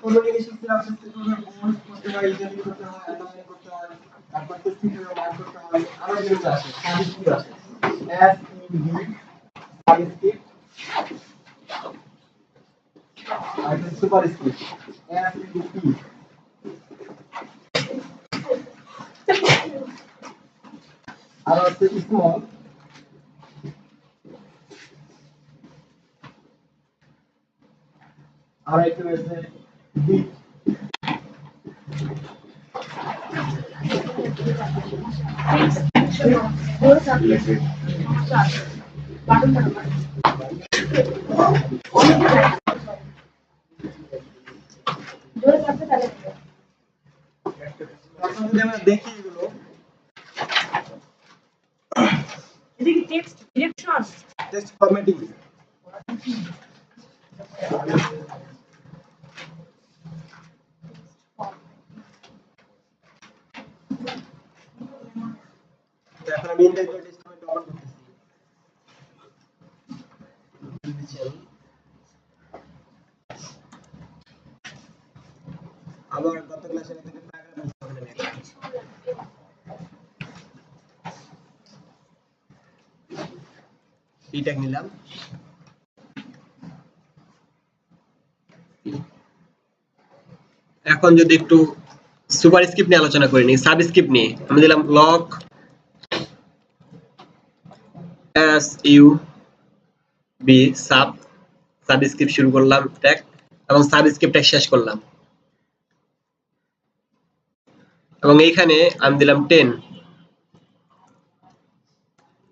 Communication system করতে হয়, interview করতে হয়, অ্যানালাইজ করতে হয়, তারপর টেস্টিং এর ওয়ার্ক করতে হয়, আরো যেগুলো আছে সাবস্ক্রিপ্ট আছে এস ই ডি সাবস্ক্রিপ্ট আর superscript S E D আর হচ্ছে স্মল আর একটু হচ্ছে বিগ দেখি এগুলো এদিকে টেক্সট ডিরেকশন টেক্সট ফরম্যাটিং এখন আমি ইনডেক্স টেক্সট ফরম্যাট অন করতেছি আবার গত ক্লাসে থেকে প্যারাগ্রাফ এটা নিলাম এখন যদি একটু সুপার স্ক্রিপ্ট নিয়ে আলোচনা করি নি সাবস্ক্রিপ্ট নিয়ে আমি দিলাম log S U B subscript শুরু করলাম ট্যাগ এবং সাবস্ক্রিপ্ট ট্যাগ শেষ করলাম এবং এইখানে আমি দিলাম 10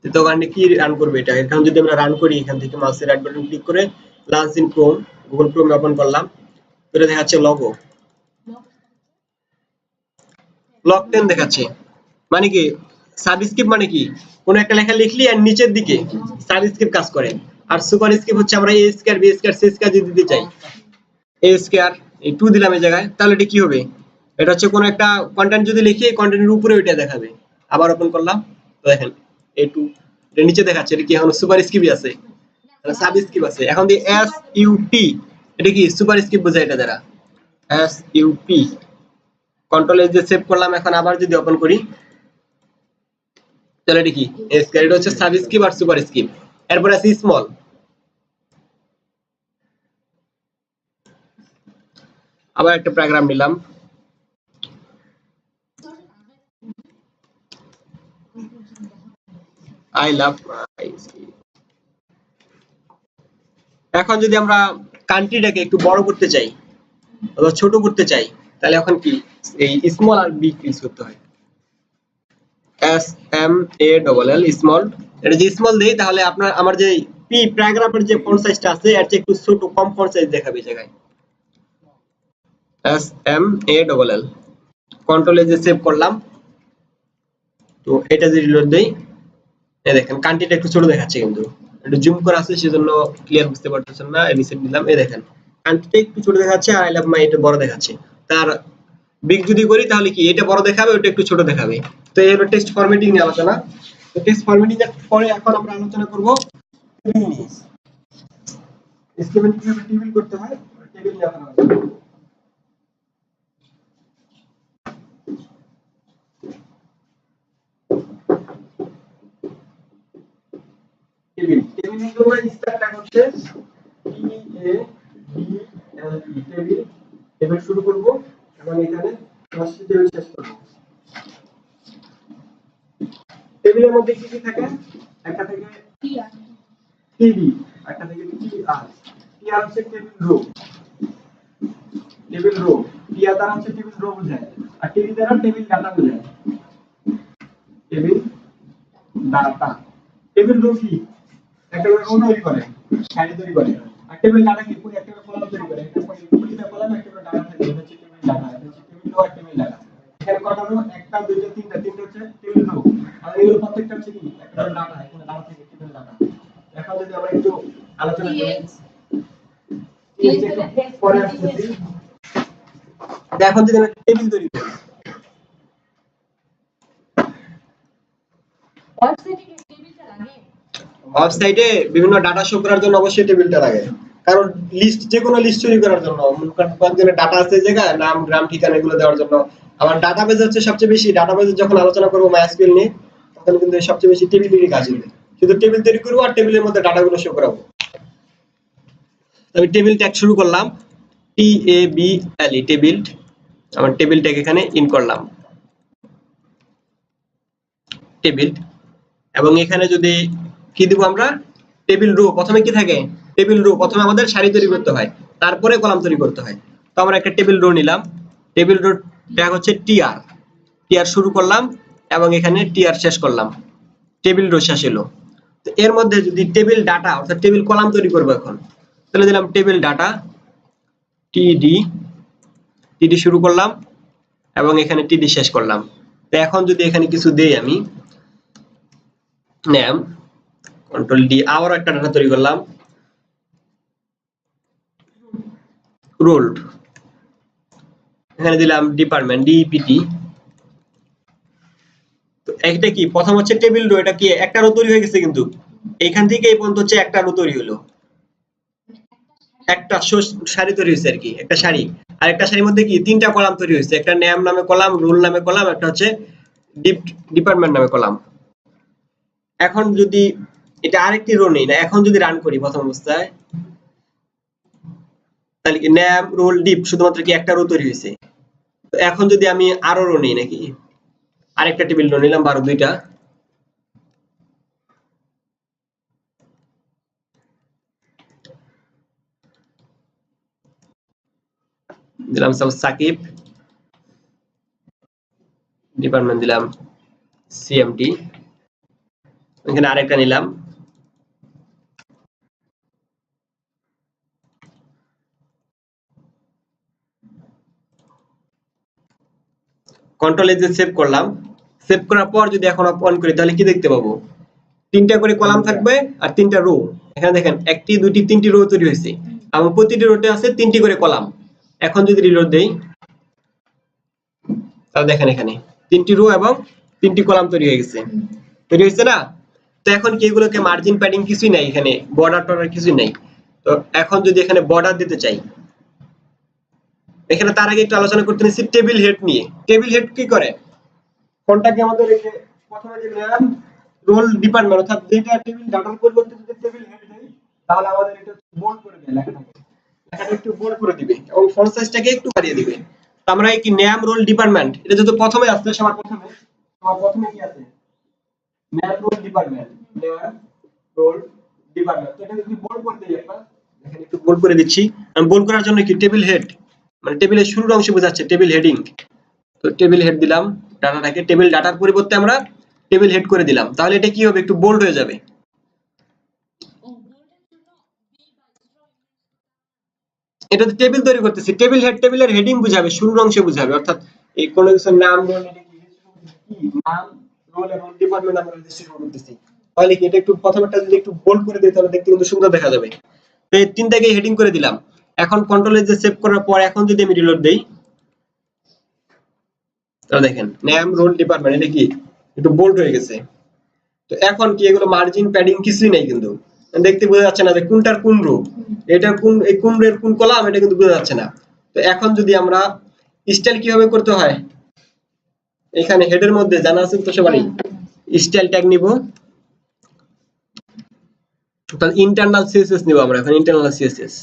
তো ওখানে কি রান করবে এটা এখন যদি আমরা রান করি এখান থেকে মাউসের রাইট বাটন ক্লিক করে launch in Chrome Google Chrome open করলাম এটা দেখাচ্ছে লগো লগ 10 দেখাচ্ছে মানে কি সাবস্ক্রিপ্ট মানে কি কোন একটা লেখা লিখলি আর নিচের দিকে সাবস্ক্রিপ্ট কাজ করে আর সুপার স্ক্রিপ্ট হচ্ছে আমরা A square B square C square যদি দিতে চাই এ স্কয়ার এই 2 দিলাম এই জায়গায় তাহলে এটা কি হবে এটা হচ্ছে কোন একটা কন্টেন্ট যদি লিখি এই কন্টেন্টের উপরে ওইটা দেখাবে আবার ওপেন করলাম তো দেখেন A2 এর নিচে দেখাচ্ছে এটা কি এখন সুপার স্ক্রিপ্ট আছে এটা সাবস্ক্রিপ্ট আছে এখন দি এস ইউ পি এটা কি সুপার স্ক্রিপ্ট বোঝায় এটা দ্বারা S U P control S দিয়ে সেভ করলাম এখন আবার যদি ওপেন করি তাহলে এটা কি স্কয়ার এটা হচ্ছে সাবস্ক্রিপ্ট আর সুপার স্ক্রিপ্ট এরপর আছে স্মল আবার একটা প্যারাগ্রাফ নিলাম আই লাভ এখন যদি আমরা কান্ট্রিটাকে একটু বড় করতে চাই অথবা ছোট করতে চাই তাহলে এখন কি এই স্মল আর বিগ ইউজ করতে হয় S M A double L small এটা যে স্মল দেই তাহলে আপনার আমার যে পি প্যারাগ্রাফের যে ফন্ট সাইজটা আছে এর চেয়ে একটু ছোট কম ফন্ট সাইজ দেখাবে এই জায়গায় S M A double L control এ যে সেভ করলাম তো এটা যদি রিলোড দেই এই দেখেন কান্ট্রিটা একটু ছোট দেখাচ্ছে কিন্তু একটু জুম করা আছে সেজন্য ক্লিয়ার বুঝতে পারতেছেন না রিসেট দিলাম এই দেখেন কান্ট্রিটা একটু ছোট দেখাচ্ছে আর আই লাভ মাই এটা বড় দেখাচ্ছে তার বিগ যদি করি তাহলে কি এটা বড় দেখাবে ওটা একটু ছোট দেখাবে তো এই হলো টেক্সট ফরম্যাটিং নিয়ে আলোচনা তো টেক্সট ফরম্যাটিং এর পরে এখন আমরা আলোচনা করব টেবিল নিয়ে এসকিউএল কিভাবে টেবিল করতে হয় টেবিল নিয়ে এখন আলোচনা করব টেবিল টেবিলের জন্য স্টার্টটা হচ্ছে T A B L E table table শুরু করব এবং এখানে ফার্স্ট টেবিল শেষ করব টেবিলের মধ্যে কি কি থাকে একটা থেকে টিবি একটা থেকে টিআর টিআর হচ্ছে টেবিল রো টিআর দ্বারা হচ্ছে টেবিল রো বোঝায় আর টিবি দ্বারা টেবিল ডাটা বোঝায় টেবিল ডাটা টেবিল রো কি একটা রো তৈরি করে সারি তৈরি করে আর টেবিল ডাটা কি পুরো একটা কলাম তৈরি করে একটা প্রতিটা কলাম একটা করে ডাটা থাকে এটা হচ্ছে টেবিল ডাটা এটা হচ্ছে টেবিল রো আর টেবিল ডাটা এখানে কটা রো একটা দুইটা তিনটা তিনটা হচ্ছে টেবিল রো আর এগুলো প্রত্যেকটা হচ্ছে কি একটা ডাটা এখানে ডাটা থাকে টেবিল ডাটা এখন যদি আমরা একটু আলোচনা করি পরে আসতেছি এখন যদি আমরা টেবিল তৈরি করি ওয়েবসাইটে বিভিন্ন ডাটা শো করার জন্য অবশ্যই টেবিলটা লাগে কারণ লিস্ট যে কোনো লিস্ট তৈরি করার জন্য কয়েকজনের ডাটা আছে জায়গা নাম গ্রাম ঠিকানা এগুলো দেওয়ার জন্য আমার ডাটাবেজ হচ্ছে সবচেয়ে বেশি ডাটাবেজ যখন আলোচনা করব MySQL নিয়ে তখন কিন্তু সবচেয়ে বেশি টেবিলেরই কাজ হবে শুধু টেবিল তৈরি করব আর টেবিলের মধ্যে ডাটাগুলো শো করাবো আমি টেবিল ট্যাগ শুরু করলাম TABLE টেবিল আমার টেবিল ট্যাগ এখানে ইন করলাম টেবিল এবং এখানে যদি কি দিব আমরা টেবিল রো প্রথমে কি থাকে টেবিল রো প্রথমে আমাদের সারি তৈরি করতে হয় তারপরে কলাম তৈরি করতে হয় তো আমরা একটা টেবিল রো নিলাম টেবিল রো ট্যাগ হচ্ছে টিআর শুরু করলাম এবং এখানে টিআর শেষ করলাম টেবিল রো শেষ হলো তো এর মধ্যে যদি টেবিল ডাটা অর্থাৎ টেবিল কলাম তৈরি করব এখন তাহলে দিলাম টেবিল ডাটা টিডি শুরু করলাম এবং এখানে টিডি শেষ করলাম তো এখন যদি এখানে কিছু দেই আমি নেম কন্ট্রোল ডি আবার একটা ডাটা তৈরি করলাম রোল এখানে দিলাম ডিপার্টমেন্ট ডিপিটি তো এইটা কি প্রথম হচ্ছে টেবিল রো এটা কি একটা রো তৈরি হয়ে গেছে কিন্তু এইখান থেকে এই পর্যন্ত হচ্ছে একটা রো তৈরি হলো একটা সারি তৈরি হয়েছে আর কি একটা সারি আর একটা সারির মধ্যে কি তিনটা কলাম তৈরি হয়েছে একটা নেম নামে কলাম রোল নামে কলাম একটা হচ্ছে ডিপার্টমেন্ট নামে কলাম এখন যদি এটা আরেকটি রো নেই না এখন যদি রান করি প্রথম অবস্থায় তাহলে কি নেম রোল ডিপ শুধুমাত্র কি একটা রো তৈরি হয়েছে তো এখন যদি আমি আরো রো নেই নাকি আরেকটা টেবিল রো নিলাম 12 দুইটা দিলাম সব সাকিব ডিপার্টমেন্ট দিলাম সিএমটি এখানে আরেকটা নিলাম কন্ট্রোল এ যে সেভ করলাম সেভ করার পর যদি এখন অন করি তাহলে কি দেখতে পাবো তিনটা করে কলাম থাকবে আর তিনটা রো এখানে দেখেন একটি দুটি তিনটি রো তৈরি হয়েছে এবং প্রতিটি রোতে আছে তিনটি করে কলাম এখন যদি রিলোড দেই তাহলে দেখেন এখানে তিনটি রো এবং তিনটি কলাম তৈরি হয়ে গেছে তৈরি হয়েছে না তো এখন কি এগুলোকে মার্জিন প্যাডিং কিছুই নাই এখানে বর্ডার টর্ডার কিছুই নাই তো এখন যদি এখানে বর্ডার দিতে চাই এখানে তার আগে একটু আলোচনা করতে নিচ্ছি টেবিল হেড নিয়ে টেবিল হেড কি করে কোনটাকে আমাদের এই যে প্রথমে যে নাম রোল ডিপার্টমেন্ট অর্থাৎ যেটা টেবিল ডাটার পরিবর্তে যদি টেবিল হেড দেই তাহলে আমাদের এটা বোল্ড করে দেয় লেখাটা একটু বোল্ড করে দিবে এবং ফন্ট সাইজটাকে একটু বাড়িয়ে দিবে তো আমরা এই কি নাম রোল ডিপার্টমেন্ট এটা যেহেতু প্রথমে আসছে সবার প্রথমে কি আছে নাম রোল ডিপার্টমেন্ট নাম রোল ডিপার্টমেন্ট তো এটা যদি বোল্ড করে দেই আমরা এখানে একটু বোল্ড করে দিচ্ছি আমি বোল্ড করার জন্য কি টেবিল হেড মানে টেবিলের শুরুর অংশ বোঝাচ্ছে টেবিল হেডিং তো টেবিল হেড দিলাম ডাটাটাকে টেবিল ডাটার পরিবর্তে আমরা টেবিল হেড করে দিলাম তাহলে এটা কি হবে একটু বোল্ড হয়ে যাবে এটা তো টেবিল তৈরি করতেছি টেবিল হেড টেবিলের হেডিং বুঝাবে শুরুর অংশ বুঝাবে অর্থাৎ এই কোন কিছুর নাম রোল এটা কি নাম রোল এবং ডিপার্টমেন্ট আমরা রেজিস্ট্রেশন করতেছি তাহলে কি এটা একটু প্রথমটা যদি একটু বোল্ড করে দেই তাহলে দেখতে কিন্তু সুন্দর দেখা যাবে তো এই তিনটাকে হেডিং করে দিলাম এখন কন্ট্রোল এ যে সেভ করার পর এখন যদি আমি রিলোড দেই তাহলে দেখেন নেম রোল ডিপার্টমেন্ট এটা কি একটু বোল্ড হয়ে গেছে তো এখন কি এগুলো মার্জিন প্যাডিং কিছুই নাই কিন্তু দেখতে বোঝা যাচ্ছে না যে কোনটার কোন রো এটা কোন এই কোন রোর কোন কলাম এটা কিন্তু বোঝা যাচ্ছে না তো এখন যদি আমরা স্টাইল কিভাবে করতে হয় এখানে হেডের মধ্যে জানা আছে তো সবারই স্টাইল ট্যাগ নিব তাহলে ইন্টারনাল সিএসএস নিব আমরা এখন ইন্টারনাল সিএসএস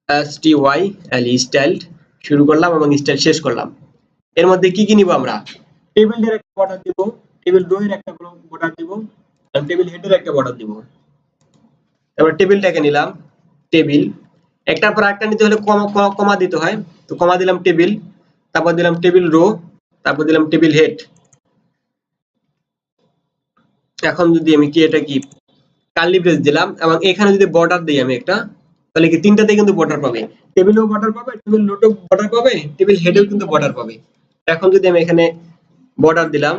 STYLE স্টাইল শুরু করলাম এবং স্টাইল শেষ করলাম এর মধ্যে কি কি নিব আমরা টেবিল এর একটা বর্ডার দিব টেবিল রো এর একটা বর্ডার দিব আর টেবিল হেডের একটা বর্ডার দিব তারপর টেবিলটাকে নিলাম টেবিল একটার পর একটা নিতে হলে কমা দিতে হয় তো কমা দিলাম টেবিল তারপর দিলাম টেবিল রো তারপর দিলাম টেবিল হেড এখন যদি আমি কি এটা কি কার্লি ব্রেস দিলাম এবং এখানে যদি বর্ডার দেই আমি একটা তাহলে কি তিনটাতে কিন্তু বর্ডার পাবে টেবিলও বর্ডার পাবে টেবিল রোও বর্ডার পাবে টেবিল হেডেও কিন্তু বর্ডার পাবে এখন যদি আমি এখানে বর্ডার দিলাম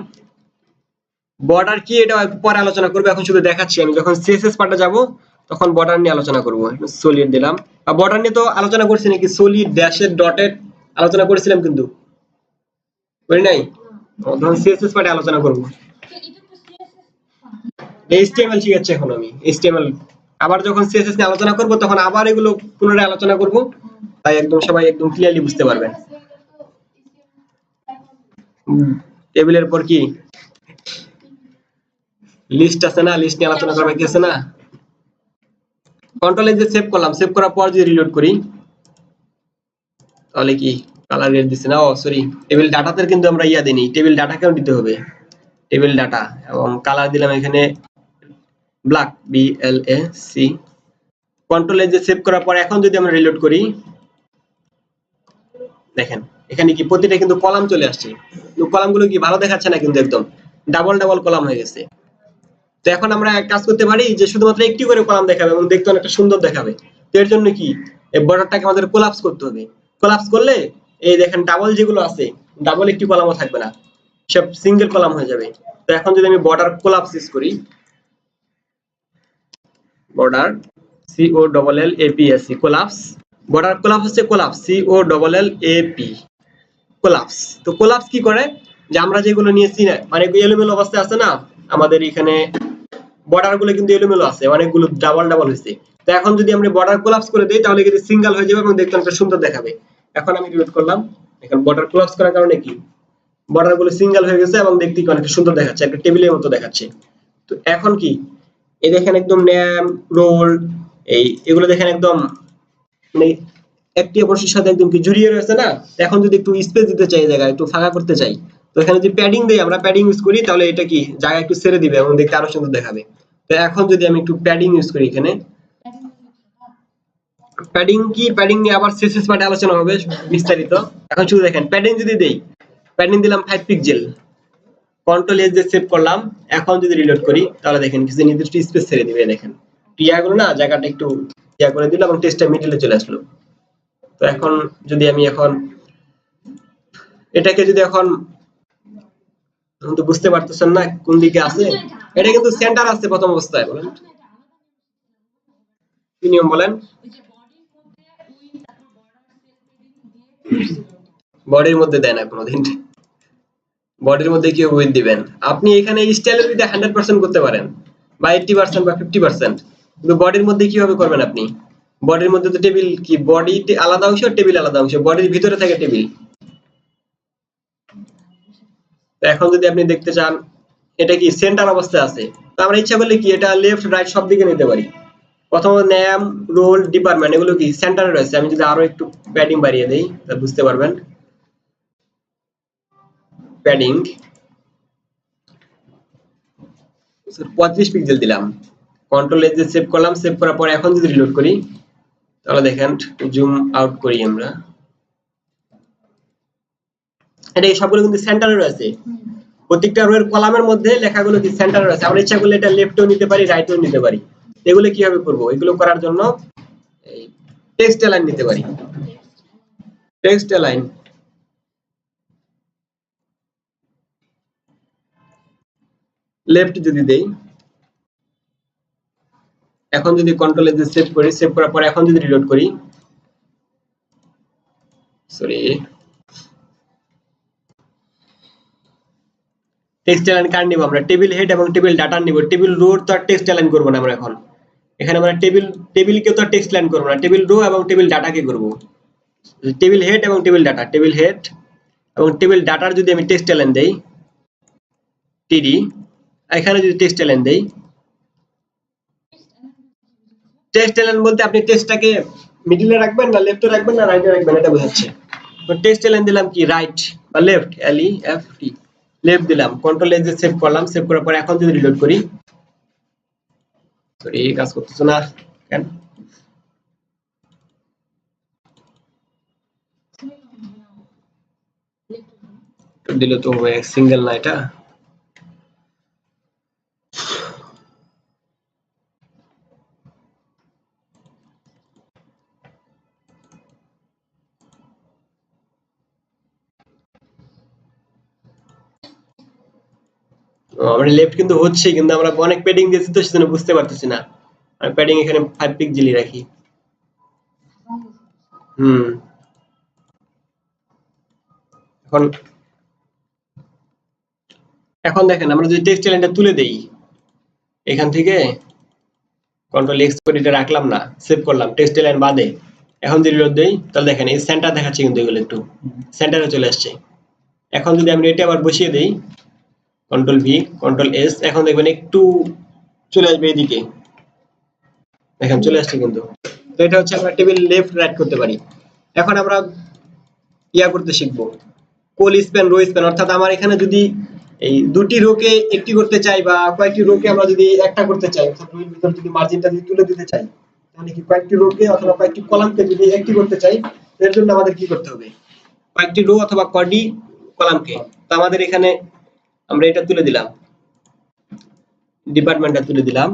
বর্ডার কি এটা পরে আলোচনা করব এখন শুধু দেখাচ্ছি আমি যখন সিএসএস পার্টে যাব তখন বর্ডার নিয়ে আলোচনা করব সলিড দিলাম আর বর্ডার নিয়ে তো আলোচনা করছি নাকি সলিড ড্যাশেড ডটেড আলোচনা করেছিলাম কিন্তু করি নাই তখন সিএসএস পার্টে আলোচনা করব এইচটিএমএল শিখাচ্ছি এখন আমি এইচটিএমএল আবার যখন সিএসএস নিয়ে আলোচনা করব তখন আবার এগুলো পুনরায় আলোচনা করব, তাই একদম সবাই একদম ক্লিয়ারলি বুঝতে পারবেন। টেবিলের পর কি লিস্ট আছে না, লিস্ট নিয়ে আলোচনা করা বাকি আছে না। কন্ট্রোল এ যে সেভ করলাম, সেভ করার পর যদি রিলোড করি তাহলে কি কালার রেড দিছে না, ও সরি টেবিল ডাটাতে কিন্তু আমরা ইয়া দেইনি, টেবিল ডাটাকেও দিতে হবে, টেবিল ডাটা এবং কালার দিলাম এখানে ব্ল্যাক BLAC। কন্ট্রোল এ যে সেভ করার পর এখন যদি আমরা রিলোড করি দেখেন এখানে কি প্রতিটা কিন্তু কলাম চলে আসছে, কলামগুলো কি ভালো দেখাচ্ছে না, কিন্তু একদম ডাবল ডাবল কলাম হয়ে গেছে। তো এখন আমরা এক কাজ করতে পারি যে শুধুমাত্র একটি করে কলাম দেখাবে এবং দেখতে অনেকটা সুন্দর দেখাবে। তো এর জন্য কি এই বর্ডারটাকে আমাদের কোলাপস করতে হবে। কোলাপস করলে এই দেখেন ডাবল যেগুলো আছে ডাবল একটি কলামও থাকবে না, সব সিঙ্গেল কলাম হয়ে যাবে। তো এখন যদি আমি বর্ডার কোলাপস ইউজ করি, border COLLAPS collapse, border collapse হচ্ছে কোলাপস COLLAP কোলাপস। তো কোলাপস কি করে যে আমরা যেগুলো নিয়েছি না মানে এলোমেলো অবস্থায় আছে না, আমাদের এখানে বর্ডার গুলো কিন্তু এলোমেলো আছে, অনেকগুলো ডাবল ডাবল হয়েছে। তো এখন যদি আমরা বর্ডার কোলাপস করে দেই তাহলে কিন্তু সিঙ্গেল হয়ে যাবে এবং দেখতে অনেকটা সুন্দর দেখাবে। এখন আমি রিলোড করলাম, এখন বর্ডার কোলাপস করার কারণে কি বর্ডার গুলো সিঙ্গেল হয়ে গেছে এবং দেখতে অনেকটা সুন্দর দেখাচ্ছে, একটা টেবিলের মতো দেখাচ্ছে। তো এখন কি এই দেখেন একদম নেম রোল এগুলো দেখেন একদম মানে একটি অপরের সাথে একদম কি জড়িয়ে রয়েছে না। এখন যদি একটু স্পেস দিতে চাই, জায়গা একটু ফাঁকা করতে চাই, তো এখানে যদি প্যাডিং দেই, আমরা প্যাডিং ইউজ করি তাহলে এটা কি জায়গা একটু ছেড়ে দিবে এবং দেখতে আরো সুন্দর দেখাবে। তো এখন যদি আমি একটু প্যাডিং ইউজ করি, এখানে প্যাডিং কি প্যাডিং নিয়ে আবার সিএসএস পার্টে আলোচনা হবে বিস্তারিত। এখন শুধু দেখেন প্যাডিং যদি দেই, প্যাডিং দিলাম 5 পিক্সেল, কন্ট্রোল এস দিয়ে সেভ করলাম। এখন যদি রিলোড করি তাহলে দেখেন কিছু নির্দিষ্ট স্পেস ছেড়ে দিবে, দেখেন টিয়াগুলো না জায়গাটা একটু ইয়া করে দিল এবং টেক্সটটা মিডলে চলে আসলো। তো এখন যদি আমি এখন এটাকে যদি এখন তো বুঝতে পারতেছেন না কোন দিকে আছে, এটা কিন্তু সেন্টার আছে প্রথম অবস্থায়, বলেন কি নিয়ম বলেন। বডির মধ্যে দেয় না কোনোদিন, বডির মধ্যে কি উইথ দিবেন আপনি, এখানে স্টাইলের ভিতরে 100% করতে পারেন বা 80% বা 50%, কিন্তু বডির মধ্যে কিভাবে করবেন আপনি। বডির মধ্যে তো টেবিল কি বডি আলাদা অংশ টেবিল আলাদা অংশ, বডির ভিতরে থাকে টেবিল। তো এখন যদি আপনি দেখতে চান এটা কি সেন্টার অবস্থায় আছে, তো আমরা ইচ্ছা করলে কি এটা লেফট রাইট সব দিকে নিতে পারি। প্রথমত নেম রোল ডিপার্টমেন্ট এগুলো কি সেন্টারে রয়েছে, আমি যদি আরো একটু প্যাডিং বাড়িয়ে দেই তাহলে বুঝতে পারবেন। প্যাডিং 35 পিক্সেল দিলাম, কন্ট্রোল এস দিয়ে সেভ করলাম, সেভ করার পর এখন যদি রিলোড করি তাহলে দেখেন জুম আউট করি আমরা, এটা সবগুলো কিন্তু সেন্টারে রয়েছে, প্রত্যেকটা রো এর কলামের মধ্যে লেখাগুলো কি সেন্টারে রয়েছে। আমরা ইচ্ছা করলে এটা লেফটেও নিতে পারি রাইটেও নিতে পারি। এগুলো কিভাবে করব, এগুলো করার জন্য এই টেক্সট অ্যালাইন নিতে পারি। টেক্সট অ্যালাইন লেফট যদি দেই, এখন যদি কন্ট্রোল এস দিয়ে সেভ করি, সেভ করার পর এখন যদি রিলোড করি, সরি টেক্সট অ্যালাইন কার নিব আমরা, টেবিল হেড এবং টেবিল ডাটা নিব। টেবিল রো তো আর টেক্সট অ্যালাইন করব না আমরা, এখন এখানে আমরা টেবিলকে তো আর টেক্সট অ্যালাইন করব না, টেবিল রো এবং টেবিল ডাটাকে করব। টেবিল হেড এবং টেবিল ডাটা, টেবিল হেড এবং টেবিল ডাটার যদি আমি টেক্সট অ্যালাইন দেই টিডি, এখানে যদি টেক্সট অ্যালাইন দেই, টেক্সট অ্যালাইন বলতে আপনি টেক্সটটাকে মিডলে রাখবেন না লেফটে রাখবেন না রাইটে রাখবেন এটা বোঝাচ্ছে। তো টেক্সট অ্যালাইন দিলাম কি রাইট বা লেফট, LEFT লেফট দিলাম, কন্ট্রোল এস দিয়ে সেভ করলাম, সেভ করার পর এখন যদি রিলোড করি, সরি কাজ করতেছ না কেন, দিল তো সিঙ্গেল না এটা। আমরা লেফট কিন্তু হচ্ছে, কিন্তু আমরা অনেক প্যাডিং দিয়েছি তো সেজন্য বুঝতে পারতেছি না। আমি প্যাডিং এখানে 5 পিক্সেলই রাখি। হুম এখন এখন দেখেন আমরা যদি টেক্সট এলাইনটা তুলে দেই এখান থেকে কন্ট্রোল এক্স করে এটা রাখলাম না, সেভ করলাম টেক্সট লাইন বাদে। এখন যদি রিলোড দেই তাহলে দেখেন এই সেন্টার দেখাচ্ছে, কিন্তু এগুলো একটু সেন্টারে চলে আসছে। এখন যদি আমি এটা আবার বসিয়ে দেই কন্ট্রোল ভি কন্ট্রোল এস, এখন দেখবেন একটু চলে আসবে এদিকে, দেখেন চলে আসছে কিন্তু। তো এটা হচ্ছে আমরা টেবিল লেফট রাইট করতে পারি। এখন আমরা ইয়া করতে শিখবো কল স্প্যান রো স্প্যান, অর্থাৎ আমার এখানে যদি এই দুটি রোকে একটি করতে চাই বা কয়েকটি রোকে আমরা যদি একটা করতে চাই, অর্থাৎ রোর ভিতর যদি মার্জিনটা যদি তুলে দিতে চাই, তাহলে কি কয়েকটি রোকে অথবা কয়েকটি কলামকে যদি একটি করতে চাই, এর জন্য আমাদের কি করতে হবে, কয়েকটি রো অথবা কয়টি কলামকে। তো আমাদের এখানে আমরা এটা তুলে দিলাম, ডিপার্টমেন্টটা তুলে দিলাম,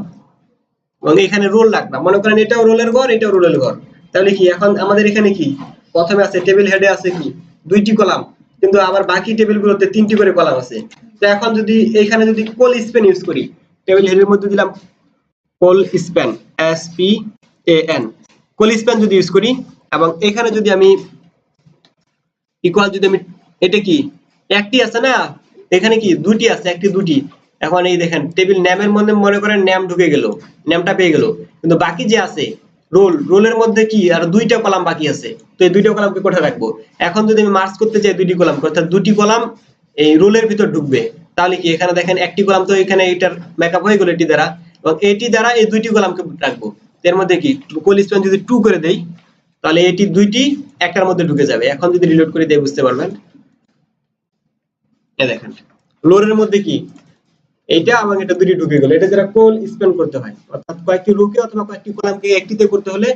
এবং এখানে রোল রাখলাম, মনে করেন এটাও রোলের ঘর এটাও রোলের ঘর। তাহলে কি এখন আমাদের এখানে কি প্রথমে আছে টেবিল হেডে আছে কি দুইটি কলাম, কিন্তু আবার বাকি টেবিলগুলোতে তিনটি করে কলাম আছে। তো এখন যদি এখানে যদি কল স্প্যান ইউজ করি, টেবিল হেডের মধ্যে দিলাম call span S P A N, call span যদি ইউজ করি, এবং এখানে যদি আমি ইকুয়াল যদি আমি এটা কি একটি আছে না, এখানে কি দুটি আছে একটি দুটি। এখন এই দেখেন টেবিল নেমের মধ্যে মনে করেন নেম ঢুকে গেল, নেমটা পেয়ে গেল, কিন্তু বাকি যে আছে রোল, রোলের মধ্যে কি আর দুইটা কলাম বাকি আছে। তো এই দুইটা কলামকে কোথায় রাখবো, এখন যদি আমি মার্জ করতে চাই দুইটি কলাম, অর্থাৎ দুটি কলাম এই রোলের ভিতর ঢুকবে, তাহলে কি এখানে দেখেন একটি কলাম তো এখানে এটার মেকআপ হয়ে গেল এটি দ্বারা, এবং এটি দ্বারা এই দুইটি কলামকে রাখবো। এর মধ্যে কি কল স্প্যান যদি 2 করে দেই, তাহলে এটি দুইটি একটার মধ্যে ঢুকে যাবে। এখন যদি রিলোড করে দেই বুঝতে পারবেন, এই দেখেন লোরের মধ্যে কি এইটা এবং এটা দুটি ঢুকে গেল। এটা যারা কোল স্প্যান করতে হয়, অর্থাৎ কয়েকটি রোকে অথবা কয়েকটি কলামকে একটিতে করতে হলে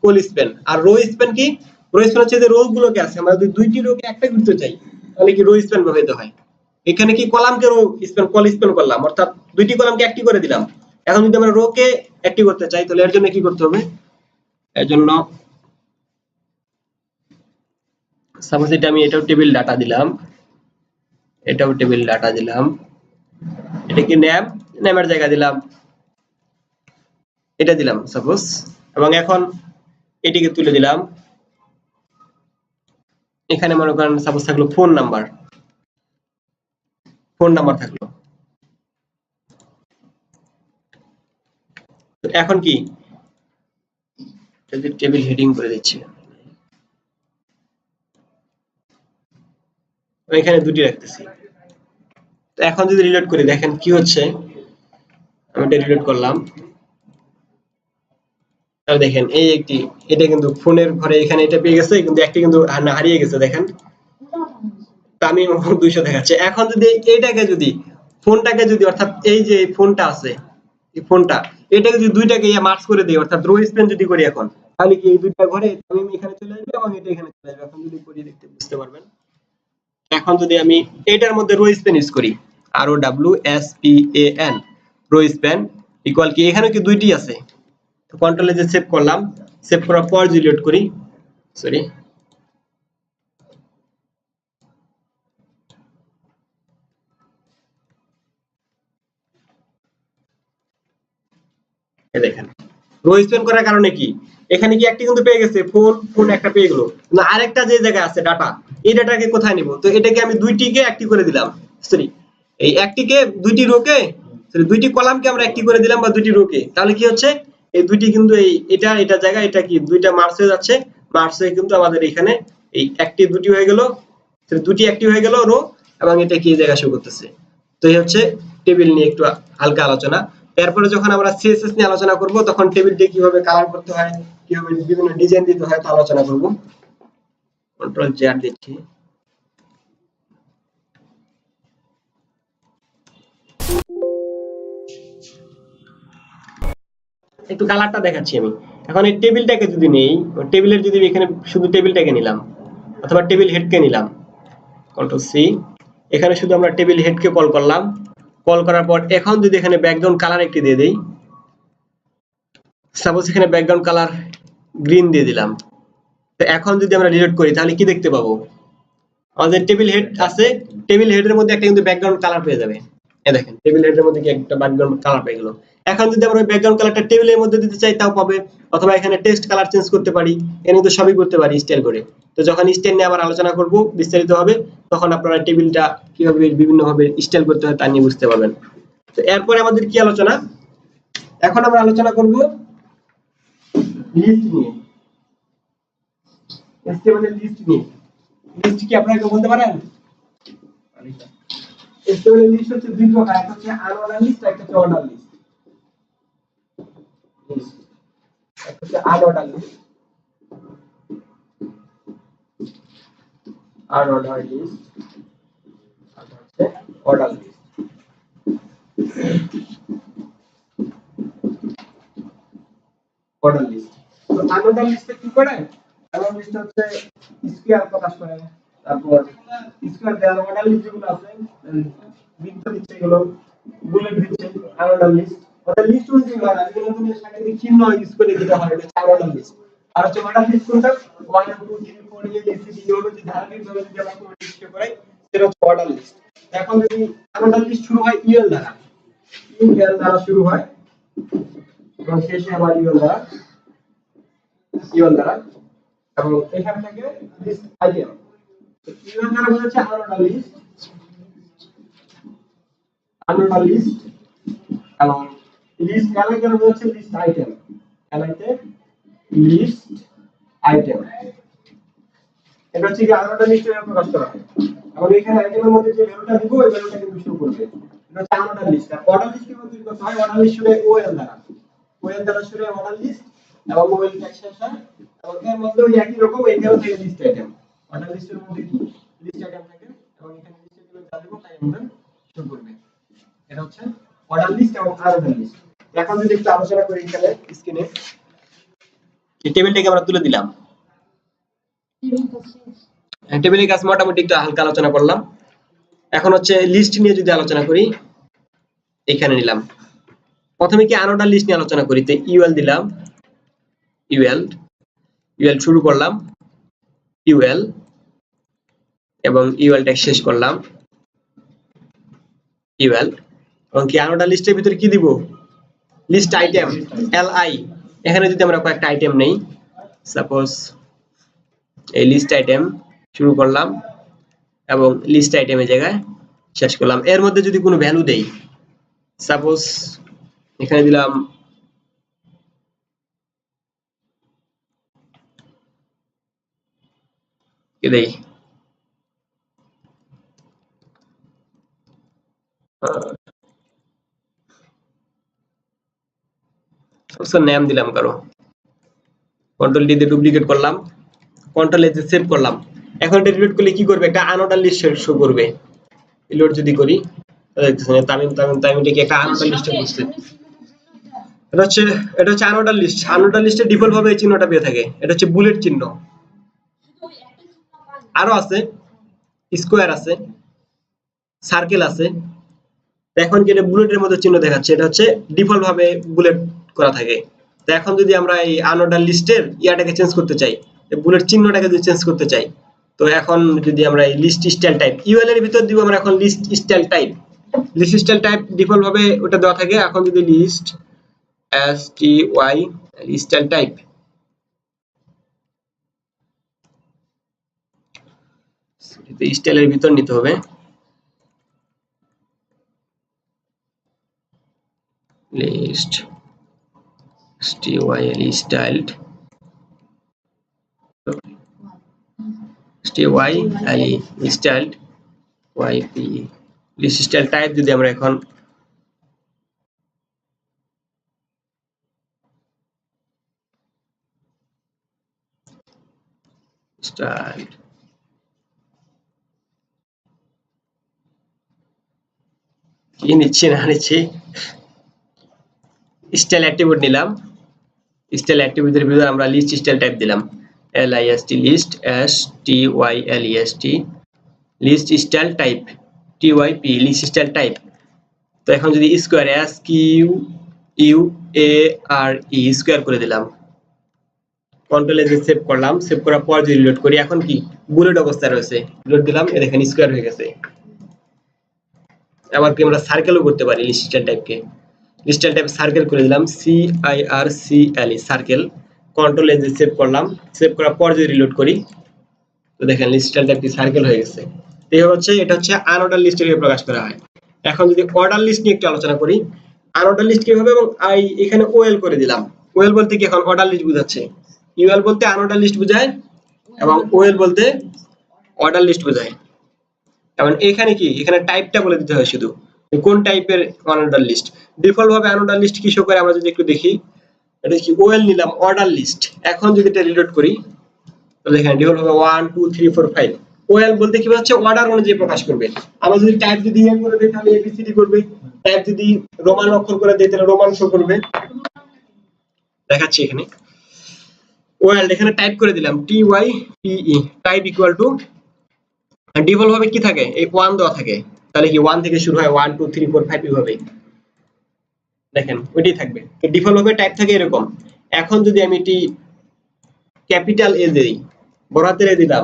কোল স্প্যান। আর রো স্প্যান কি, রো স্প্যান হচ্ছে যে রো গুলোকে আছে, আমরা যদি দুইটি রোকে একটা করতে চাই তাহলে কি রো স্প্যান ব্যবহৃত হয়। এখানে কি কলামকে রো স্প্যান কল স্প্যান করলাম, অর্থাৎ দুইটি কলামকে একটি করে দিলাম। এখন যদি আমরা রোকে একটি করতে চাই তাহলে এর জন্য কি করতে হবে, এর জন্য সাপোজ এটা আমি এটাও টেবিল ডাটা দিলাম, এটাও টেবিল ডাটা দিলাম, এটা কি নেম, নেমের জায়গা দিলাম এটা দিলাম সাপোজ, এবং এখন এটিকে তুলে দিলাম। এখানে মনে করেন সাপোজ থাকলো ফোন নাম্বার, ফোন নাম্বার থাকলো। তো এখন কি যদি টেবিল হেডিং করে দিচ্ছি, এখানে দুটি রাখতেছি। তো এখন যদি রিলোড করি দেখেন কি হচ্ছে, আমি এটা রিলোড করলাম, তাহলে দেখেন এই একটি, এটা কিন্তু ফোনের ঘরে এখানে এটা পেয়ে গেছে, কিন্তু একটি কিন্তু হারিয়ে গেছে দেখেন, আমি 200 দেখাচ্ছে। এখন যদি এইটাকে যদি ফোনটাকে যদি অর্থাৎ এই যে ফোনটা আছে এই ফোনটা এটাকে যদি দুইটাকে মার্জ করে দেই, অর্থাৎ রো স্প্যান যদি করি এখন, তাহলে কি এই দুইটা ঘরে আমি এখানে চলে আসবে এবং এটা এখানে চলে আসবে। এখন যদি করি দেখতে বুঝতে পারবেন। এখন যদি আমি এটার মধ্যে রো স্প্যান ইউজ করি, R O W S P A N, row span equal কি এখানে কি দুইটি আছে, তো কন্ট্রোলে যে সেভ করলাম, সেভ করার পর যদি লোড করি, সরি দেখেন রো স্প্যান করার কারণে কি এখানে কি একটি কিন্তু পেয়ে গেছে ফোন, ফোন একটা পেয়ে গেল, না আরেকটা যে জায়গায় আছে ডাটা, এই ডাটাকে কোথায় নিব, তো এটাকে আমি দুইটিকে একটি করে দিলাম, সরি এই একটিকে দুইটি রোকে, সরি দুইটি কলামকে আমরা একটি করে দিলাম বা দুইটি রোকে, তাহলে কি হচ্ছে এই দুইটি কিন্তু এই এটা এটা জায়গা এটা কি দুইটা মার্জ হয়ে যাচ্ছে, মার্জ হয়ে কিন্তু আমাদের এখানে এই একটি দুটি হয়ে গেল, দুটি একটি হয়ে গেল রো, এবং এটা কি জায়গা শো করতেছে। তো এই হচ্ছে টেবিল নিয়ে একটু হালকা আলোচনা। এরপরে যখন আমরা সিএসএস নিয়ে আলোচনা করব তখন টেবিলটি কিভাবে কালার করতে হয়, কিভাবে বিভিন্ন ডিজাইন দিতে হয় তা আলোচনা করব। কন্ট্রোল জেড দিচ্ছি, একটু কালারটা দেখাচ্ছি আমি। এখন এই টেবিলটাকে যদি নেই, টেবিলের যদি এখানে শুধু টেবিলটাকে নিলাম অথবা টেবিল হেডকে নিলাম, কন্ট্রোল সি, এখানে শুধু আমরা টেবিল হেডকে কল করলাম, কল করার পর এখন যদি এখানে ব্যাকগ্রাউন্ড কালার একটি দিয়ে দেই, সাপোজ এখানে ব্যাকগ্রাউন্ড কালার গ্রিন দিয়ে দিলাম। তো এখন যদি আমরা রিলোড করি তাহলে কি দেখতে পাবো, আমাদের টেবিল হেড আছে, টেবিল হেডের মধ্যে একটা কিন্তু ব্যাকগ্রাউন্ড কালার পেয়ে যাবে। এই দেখেন টেবিল হেডের মধ্যে কি একটা ব্যাকগ্রাউন্ড কালার পেয়ে গেল। এখন যদি আমরা ওই ব্যাকগ্রাউন্ড কালারটা টেবিলের মধ্যে দিতে চাই তাও পাবে, অথবা এখানে টেক্সট কালার চেঞ্জ করতে পারি, এর মধ্যে সবই করতে পারি স্টাইল করে। তো যখন স্টাইল নিয়ে আবার আলোচনা করব বিস্তারিত হবে, তখন আপনারা টেবিলটা কিভাবে বিভিন্ন ভাবে স্টাইল করতে হয় তা নিয়ে বুঝতে পারবেন। তো এরপরে আমাদের কি আলোচনা, এখন আমরা আলোচনা করব লিস্ট নিয়ে, HTML এর লিস্ট নিয়ে। লিস্ট কি আপনারা কেউ বলতে পারেন? HTML এর লিস্ট হচ্ছে দুই প্রকার, একটা হচ্ছে আনঅর্ডার লিস্ট, একটা হচ্ছে অর্ডার লিস্ট। একটা হচ্ছে আনঅর্ডার লিস্ট, আনঅর্ডার লিস্ট, আর হচ্ছে অর্ডার লিস্ট। অর্ডার লিস্ট, তো আনঅর্ডার লিস্টে কি করে? আনঅর্ডার লিস্ট হচ্ছে স্কয়ার প্রকাশ করে, তারপর স্কয়ার দেওয়ার অর্ডার লিস্ট যেগুলো আছে বৃত্ত দিচ্ছে, এগুলো বুলেট দিচ্ছে আনঅর্ডার লিস্ট। অর্ডার লিস্ট অনুযায়ী হয়, এগুলো তুমি সাংকেতিক চিহ্ন ইউজ করে দিতে হয়, এটা আনঅর্ডার লিস্ট। আর হচ্ছে অর্ডার লিস্ট কোনটা? 1 2 3 4 এই এসিডি এগুলো যে ধারাবাহিকভাবে যদি আমরা কোনো লিস্ট করি সেটা হচ্ছে অর্ডার লিস্ট। এখন যদি আনঅর্ডার লিস্ট শুরু হয় ইউএল দ্বারা, ইউএল দ্বারা শুরু হয় এবং শেষে আবার ইউএল দ্বারা, ইউএল দ্বারা, এবং এখান থেকে লিস্ট আইটেম। ইউএল দ্বারা বোঝাচ্ছে আনঅর্ডার লিস্ট, আনঅর্ডার লিস্ট, এবং লিস্ট এলাই দ্বারা বোঝাচ্ছে লিস্ট আইটেম, এলাইতে লিস্ট আইটেম। এটা হচ্ছে কি আনঅর্ডার লিস্টের প্রকাশ করা হয়। এবং এখানে আইটেমের মধ্যে যে ভ্যালুটা দিব ওই ভ্যালুটা কিন্তু শো করবে, এটা হচ্ছে আনঅর্ডার লিস্ট। আর অর্ডার লিস্ট কিভাবে তৈরি করতে হয়? অর্ডার লিস্ট হলো ওএল দ্বারা, ওএল দ্বারা শুরু হয় অর্ডার লিস্ট এবং ওএল ট্যাগ শেষ হয়, এবং এর মধ্যে ওই একই রকম এইখানেও থাকে লিস্ট আইটেম। অর্ডার লিস্টের মধ্যে কি লিস্ট আইটেম থাকে এবং এখানে লিস্ট আইটেম যা দিব তাই আমাদের শো করবে। এটা হচ্ছে অর্ডার লিস্ট এবং আনঅর্ডার লিস্ট। এখন যদি একটু আলোচনা করি এখানে স্ক্রিনে, এই টেবিলটাকে আমরা তুলে দিলাম। টেবিলের কাজ মোটামুটি একটু হালকা আলোচনা করলাম। এখন হচ্ছে লিস্ট নিয়ে যদি আলোচনা করি, এখানে নিলাম প্রথমে কি আনঅর্ডার লিস্ট নিয়ে আলোচনা করি। তো ইউএল দিলাম, ইউএল ইউএল শুরু করলাম, ইউএল এবং ইউএল ট্যাগ শেষ করলাম, ইউএল। এবং কি আনঅর্ডার লিস্টের ভিতরে কি দিব? List item, L I. এখানে যদি আমরা কয়েকটা আইটেম নেই, সাপোজ এই লিস্ট আইটেম শুরু করলাম এবং লিস্ট আইটেমের জায়গায় শেষ করলাম। এর মধ্যে যদি কোনো ভ্যালু দেই, সাপোজ এখানে দিলাম কি দেই, নাম দিলাম কারো, কন্ট্রোল ডি দিয়ে ডুপ্লিকেট করলাম, কন্ট্রোল এ দিয়ে সেভ করলাম। এখন এটা রিলোড করলে কি করবে? একটা আনঅর্ডার লিস্ট শো করবে। রিলোড যদি করি দেখতেছেন তামিম তামিম তামিমটাকে একটা আনঅর্ডার লিস্টে বসছে। এটা হচ্ছে আনঅর্ডার লিস্ট। আনঅর্ডার লিস্টে ডিফল্ট ভাবে এই চিহ্নটা পেয়ে থাকে, এটা হচ্ছে বুলেট চিহ্ন। আরো আছে স্কোয়ার আছে, সার্কেল আছে। এখন কি এটা বুলেটের মধ্যে চিহ্ন দেখাচ্ছে, এটা হচ্ছে ডিফল্ট ভাবে বুলেট করা থাকে। তো এখন যদি আমরা এই আনঅর্ডার লিস্টের ইয়াটাকে চেঞ্জ করতে চাই, এই বুলেট চিহ্নটাকে যদি চেঞ্জ করতে চাই, তো এখন যদি আমরা এই লিস্ট স্টাইল টাইপ ইউএল এর ভিতর দিব আমরা এখন list style type, list style type default ভাবে ওটা দেওয়া থাকে। এখন যদি লিস্ট STY স্টাইল টাইপ, স্টাইলের ভিতর নিতে হবে list STYL styled STYL styled YP list style type যদি আমরা এখন স্টাইলড কি নিচ্ছি না নিচ্ছি, স্টাইল অ্যাট্রিবিউট নিলাম, স্টাইল অ্যাট্রিবিউটের ভিতরে আমরা লিস্ট স্টাইল টাইপ দিলাম LIST list STYLEST list style type TYP list style type. তো এখন যদি স্কয়ার SQUARE স্কয়ার করে দিলাম, কন্ট্রোল এ সেভ করলাম, সেভ করার পর যদি রিলোড করি এখন কি বুলেট অবস্থায় রয়েছে, রিলোড দিলাম এ দেখেন স্কয়ার হয়ে গেছে। আবার কি আমরা সার্কেলও করতে পারি লিস্ট স্টাইল টাইপকে, লিস্ট স্টাইল টাইপ সার্কেল করে দিলাম CIRCLE সার্কেল, কন্ট্রোল এ সেভ করলাম, সেভ করার পর যদি রিলোড করি তো দেখেন লিস্ট স্টাইল টাইপটি সার্কেল হয়ে গেছে। এই হচ্ছে এটা হচ্ছে আনঅর্ডার লিস্টের প্রকাশ করা হয়। এখন যদি অর্ডার লিস্ট নিয়ে একটু আলোচনা করি, আনঅর্ডার লিস্ট কিভাবে, এবং এখানে ওএল করে দিলাম, ওয়েল বলতে কি এখন অর্ডার লিস্ট বোঝাচ্ছে, ইউএল বলতে আনঅর্ডার লিস্ট বোঝায় এবং ওয়েল বলতে অর্ডার লিস্ট বোঝায়। এবং এখানে কি, এখানে টাইপটা বলে দিতে হয় শুধু কোন টাইপের আনঅর্ডার লিস্ট। ডিফল্ট ভাবে আনঅর্ডার লিস্ট কি শো করে আমরা যদি একটু দেখি, এটা কি ওয়েল নিলাম অর্ডার লিস্ট। এখন যদি এটা রিলোড করি তাহলে এখানে ডিফল্ট ভাবে 1 2 3 4 5 ওয়েল বলতে কি হচ্ছে অর্ডার অনুযায়ী প্রকাশ করবে। আমরা যদি টাইপ যদি ইয়ে করে দেই তাহলে এবিসিডি করবে, টাইপ যদি রোমান অক্ষর করে দেই তাহলে রোমান শো করবে। দেখাচ্ছি এখানে ওয়েল, এখানে টাইপ করে দিলাম T Y P E, type equal to default ভাবে কি থাকে এই 1 দেওয়া থাকে, তাহলে কি 1 থেকে শুরু হয় 1 2 3 4 5 এইভাবে দেখেন ওইটাই থাকবে। তো ডিফল্ট ভাবে টাইপ থাকে এরকম। এখন যদি আমি এটি ক্যাপিটাল এ দেই, বড় হাতের এ দিলাম,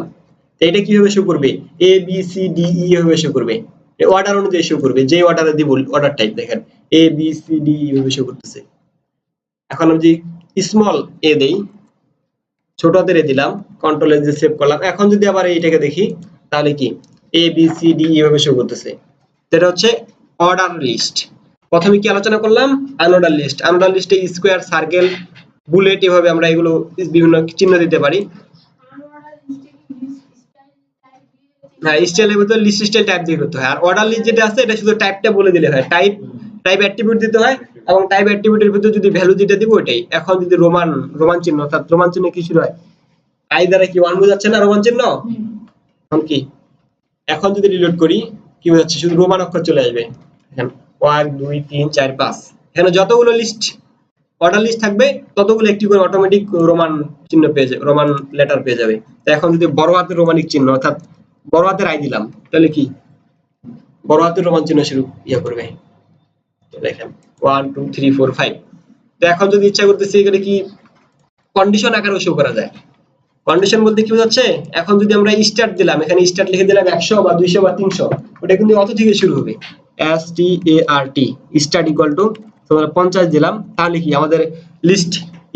তো এটা কিভাবে শো করবে, A B C D E এভাবে শো করবে, এই অর্ডার অনুযায়ী শো করবে, যে অর্ডারে দিব অর্ডার টাইপ দেখেন A B C D E এভাবে শো করতেছে। এখন আমি যদি স্মল এ দেই, ছোট হাতের এ দিলাম, কন্ট্রোল এস দিয়ে সেভ করলাম। এখন যদি আবার এইটাকে দেখি তাহলে কি এ বি সি ডি এভাবে শো করতেছে। এটা হচ্ছে অর্ডার লিস্ট। প্রথমে কি আলোচনা করলাম, আনঅর্ডার লিস্ট। আনঅর্ডার লিস্টে স্কোয়ার, সার্কেল, বুলেট এভাবে আমরা এগুলো বিভিন্ন চিহ্ন দিতে পারি। হ্যাঁ, স্টাইলের ভিতরে লিস্ট স্টাইল টাইপ দিয়ে করতে হয়। আর অর্ডার লিস্ট যেটা আছে এটা শুধু টাইপটা বলে দিলে হয়, টাইপ অ্যাট্রিবিউট দিতে হয় এবং টাইপ অ্যাট্রিবিউটের ভিতরে যদি ভ্যালু যেটা দিব ওইটাই। এখন যদি রোমান চিহ্ন, অর্থাৎ রোমান চিহ্ন কি শুরু হয় আই দ্বারা, কি 1 বোঝাচ্ছে না রোমান চিহ্ন। এখন কি, এখন যদি রিলোড করি কি বোঝাচ্ছে, শুধু রোমান অক্ষর চলে আসবে। দেখেন 1 2 3 4 5, এখানে যতগুলো লিস্ট অর্ডার লিস্ট থাকবে ততগুলো একটি করে অটোমেটিক রোমান চিহ্ন পেয়ে যাবে, রোমান লেটার পেয়ে যাবে। তো এখন যদি বড় হাতের রোমানিক চিহ্ন অর্থাৎ বড় হাতের আই দিলাম তাহলে কি বড় হাতের রোমান চিহ্ন শুরু করবে। দেখেন 1 2 3 4 5। তো এখন যদি ইচ্ছা করতেছি এখানে কি কন্ডিশন আকারে শো করা যায়। কন্ডিশন বলতে কি বোঝাচ্ছে, এখন যদি আমরা স্টার্ট দিলাম, এখানে স্টার্ট লিখে দিলাম 100 বা 200 বা 300, ওটা কিন্তু অত থেকে শুরু হবে, S T A R T, start equal to তোমরা 50 দিলাম, তাহলে কি আমাদের লিস্ট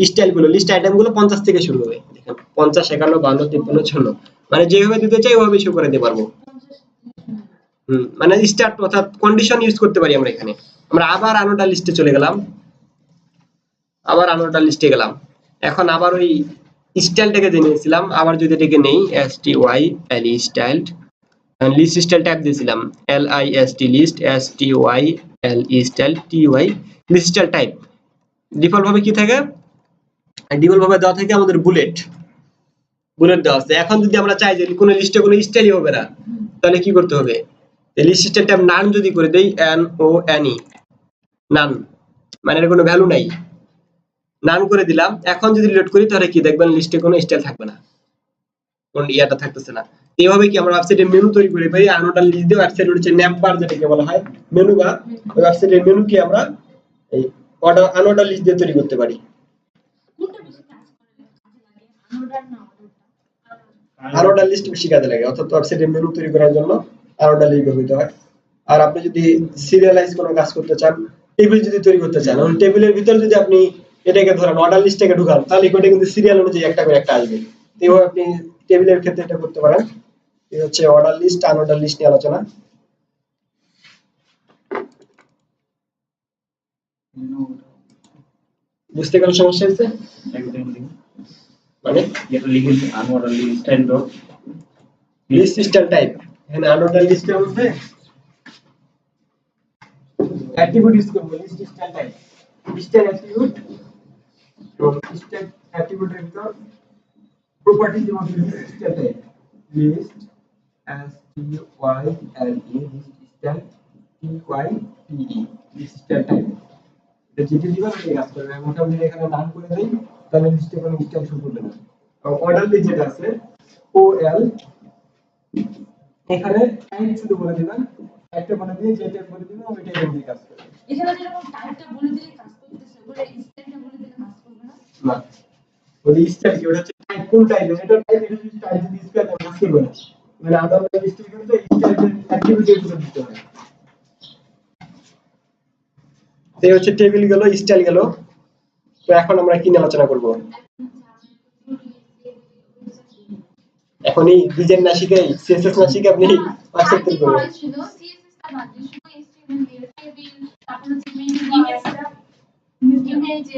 স্টাইলগুলো, লিস্ট আইটেমগুলো 50 থেকে শুরু হবে। দেখেন 50 51 52 53 56, মানে যেভাবে দিতে চাই ওইভাবে শো করে দিতে পারবো। মানে স্টার্ট অর্থাৎ কন্ডিশন ইউজ করতে পারি আমরা এখানে। আমরা আবার আনঅর্ডার লিস্টে চলে গেলাম, আবার আনঅর্ডার লিস্টে গেলাম। এখন আবার ওই স্টাইলটাকে জেনেছিলাম, আবার যদি এটাকে নেই S T Y L E style, list style tab দিয়েছিলাম L I S T list, S T Y L E style T Y list style type. Default ভাবে কি থাকে, ডিফল্ট ভাবে দেওয়া থাকে আমাদের বুলেট দেওয়া আছে। এখন যদি আমরা চাই যে কোনো লিস্টে কোনো স্টাইলই হবে না, তাহলে কি করতে হবে, লিস্ট স্টাইল ট্যাব নান যদি করে দেই, এন ও এন ই, নান, মানে এর কোনো ভ্যালু নাই, নান করে দিলাম। এখন যদি রিলোড করি তাহলে কি দেখবেন লিস্টে কোনো স্টাইল থাকবে না, কোন ইয়াটা থাকতেছে না। এইভাবে কি আমরা ওয়েবসাইটে মেনু তৈরি করে পারি। আনঅর্ডার লিস্ট দিয়ে ওয়েবসাইট হচ্ছে ন্যাপ বার যেটাকে বলা হয়, মেনু বার। ওই ওয়েবসাইটের মেনু কি আমরা এই অর্ডার আনঅর্ডার লিস্ট দিয়ে তৈরি করতে পারি। আনঅর্ডার লিস্ট বেশি কাজে লাগে, অর্থাৎ ওয়েবসাইটের মেনু তৈরি করার জন্য আনঅর্ডার লিস্ট ব্যবহৃত হয়। আর আপনি যদি সিরিয়ালাইজ কোনো কাজ করতে চান, টেবিল যদি তৈরি করতে চান, টেবিলের ভিতর যদি আপনি এটাকে ধরেন অর্ডার লিস্টটাকে ঢুকান, তাহলে এটা কিন্তু সিরিয়াল অনুযায়ী একটা করে একটা আসবে। এইভাবে আপনি টেবিলের ক্ষেত্রে এটা করতে পারেন। এই হচ্ছে অর্ডার লিস্ট, আনঅর্ডার লিস্ট নিয়ে আলোচনা। বুঝতে কোনো সমস্যা হচ্ছে? মানে এটা লিখেছি unordered list style dot list style type, এখানে আনঅর্ডার লিস্টের মধ্যে অ্যাট্রিবিউট ইউজ করব, list style type, style attribute এবং স্টাইল অ্যাট্রিবিউটের ভিতর প্রপার্টি যেমন list style type, list S T Y L E, list style T Y P E, list style type. এটা যেটা দিবেন ওটাই কাজ করবে। মোটামুটি এখানে নাম করে দেই তাহলে লিস্টে কোনো স্টাইল শো করবে না। অর্ডার লিস্ট যেটা আছে ও এল, এখানে টাইপ শুধু বলে দিবেন, একটা বলে দিয়ে যেটা বলে দিবেন ওইটাই এমনি কাজ করবে। এখানে যেরকম টাইপটা বলে দিলে কাজ করতেছে, বলে স্টাইলটা বলে দিলে কাজ করবে না। না, ওই স্টাইল কি ওটা হচ্ছে টাইপ, কোন টাইপ এটা টাইপ, এটা যদি টাইপ যদি স্টাইল কাজ করবে না, মানে আদার স্টাইল করতে স্টাইলের অ্যাট্রিবিউটের উপর দিতে হয়। এই হচ্ছে টেবিল গেল, স্টাইল গেল। তো এখন আমরা কি নিয়ে আলোচনা করব? এখন এই ডিজাইন না শিখে সিএসএস না শিখে আপনি ওয়েবসাইট তৈরি করবেন। ছিল সিএসএস টা বাদ দিয়ে শুধু এইচটিএমএল দিয়ে টেবিল, তারপর হচ্ছে মেনু বার, ইমেজ আমি এই যে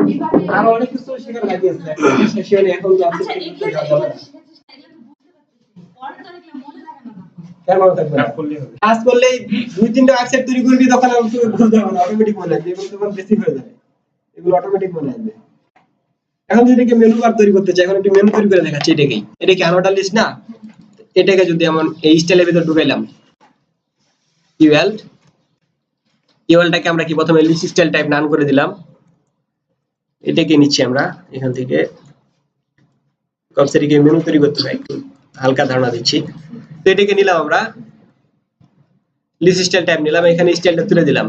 এইভাবে আরো অনেক কিছু শেখার বাকি আছে সেশনে এখন তো আচ্ছা আপনি এগুলো এগুলো শিখেছিস না এগুলো তো বুঝতে পারতেছি পরে তো এগুলো মনে থাকে না তখন কেন মনে থাকবে না কাজ করলেই দুই তিনটা ওয়েবসাইট তৈরি করবি তখন আর তুই বুঝতে পারবে না অটোমেটিক মনে আসবে এগুলো তখন বেসিক হয়ে যাবে এগুলো অটোমেটিক মনে আসবে এখন যদি এটাকে মেনু বার তৈরি করতে চাই এখন একটু মেনু তৈরি করে দেখাচ্ছি এটাকেই এটা কি আনোটা লিস্ট না এটাকে যদি এমন এই স্টাইলের ভিতর ঢুকাইলাম ইউএল ইউএলটাকে আমরা কি প্রথমে লিস্ট স্টাইল টাইপ নান করে দিলাম এটাকে নিচ্ছি আমরা এখান থেকে কনসেপ্টকে মেনু তৈরি করতে হয় একটু হালকা ধারণা দিচ্ছি তো এটাকে নিলাম আমরা লিস্ট স্টাইল টাইপ নিলাম এখানে স্টাইলটা তুলে দিলাম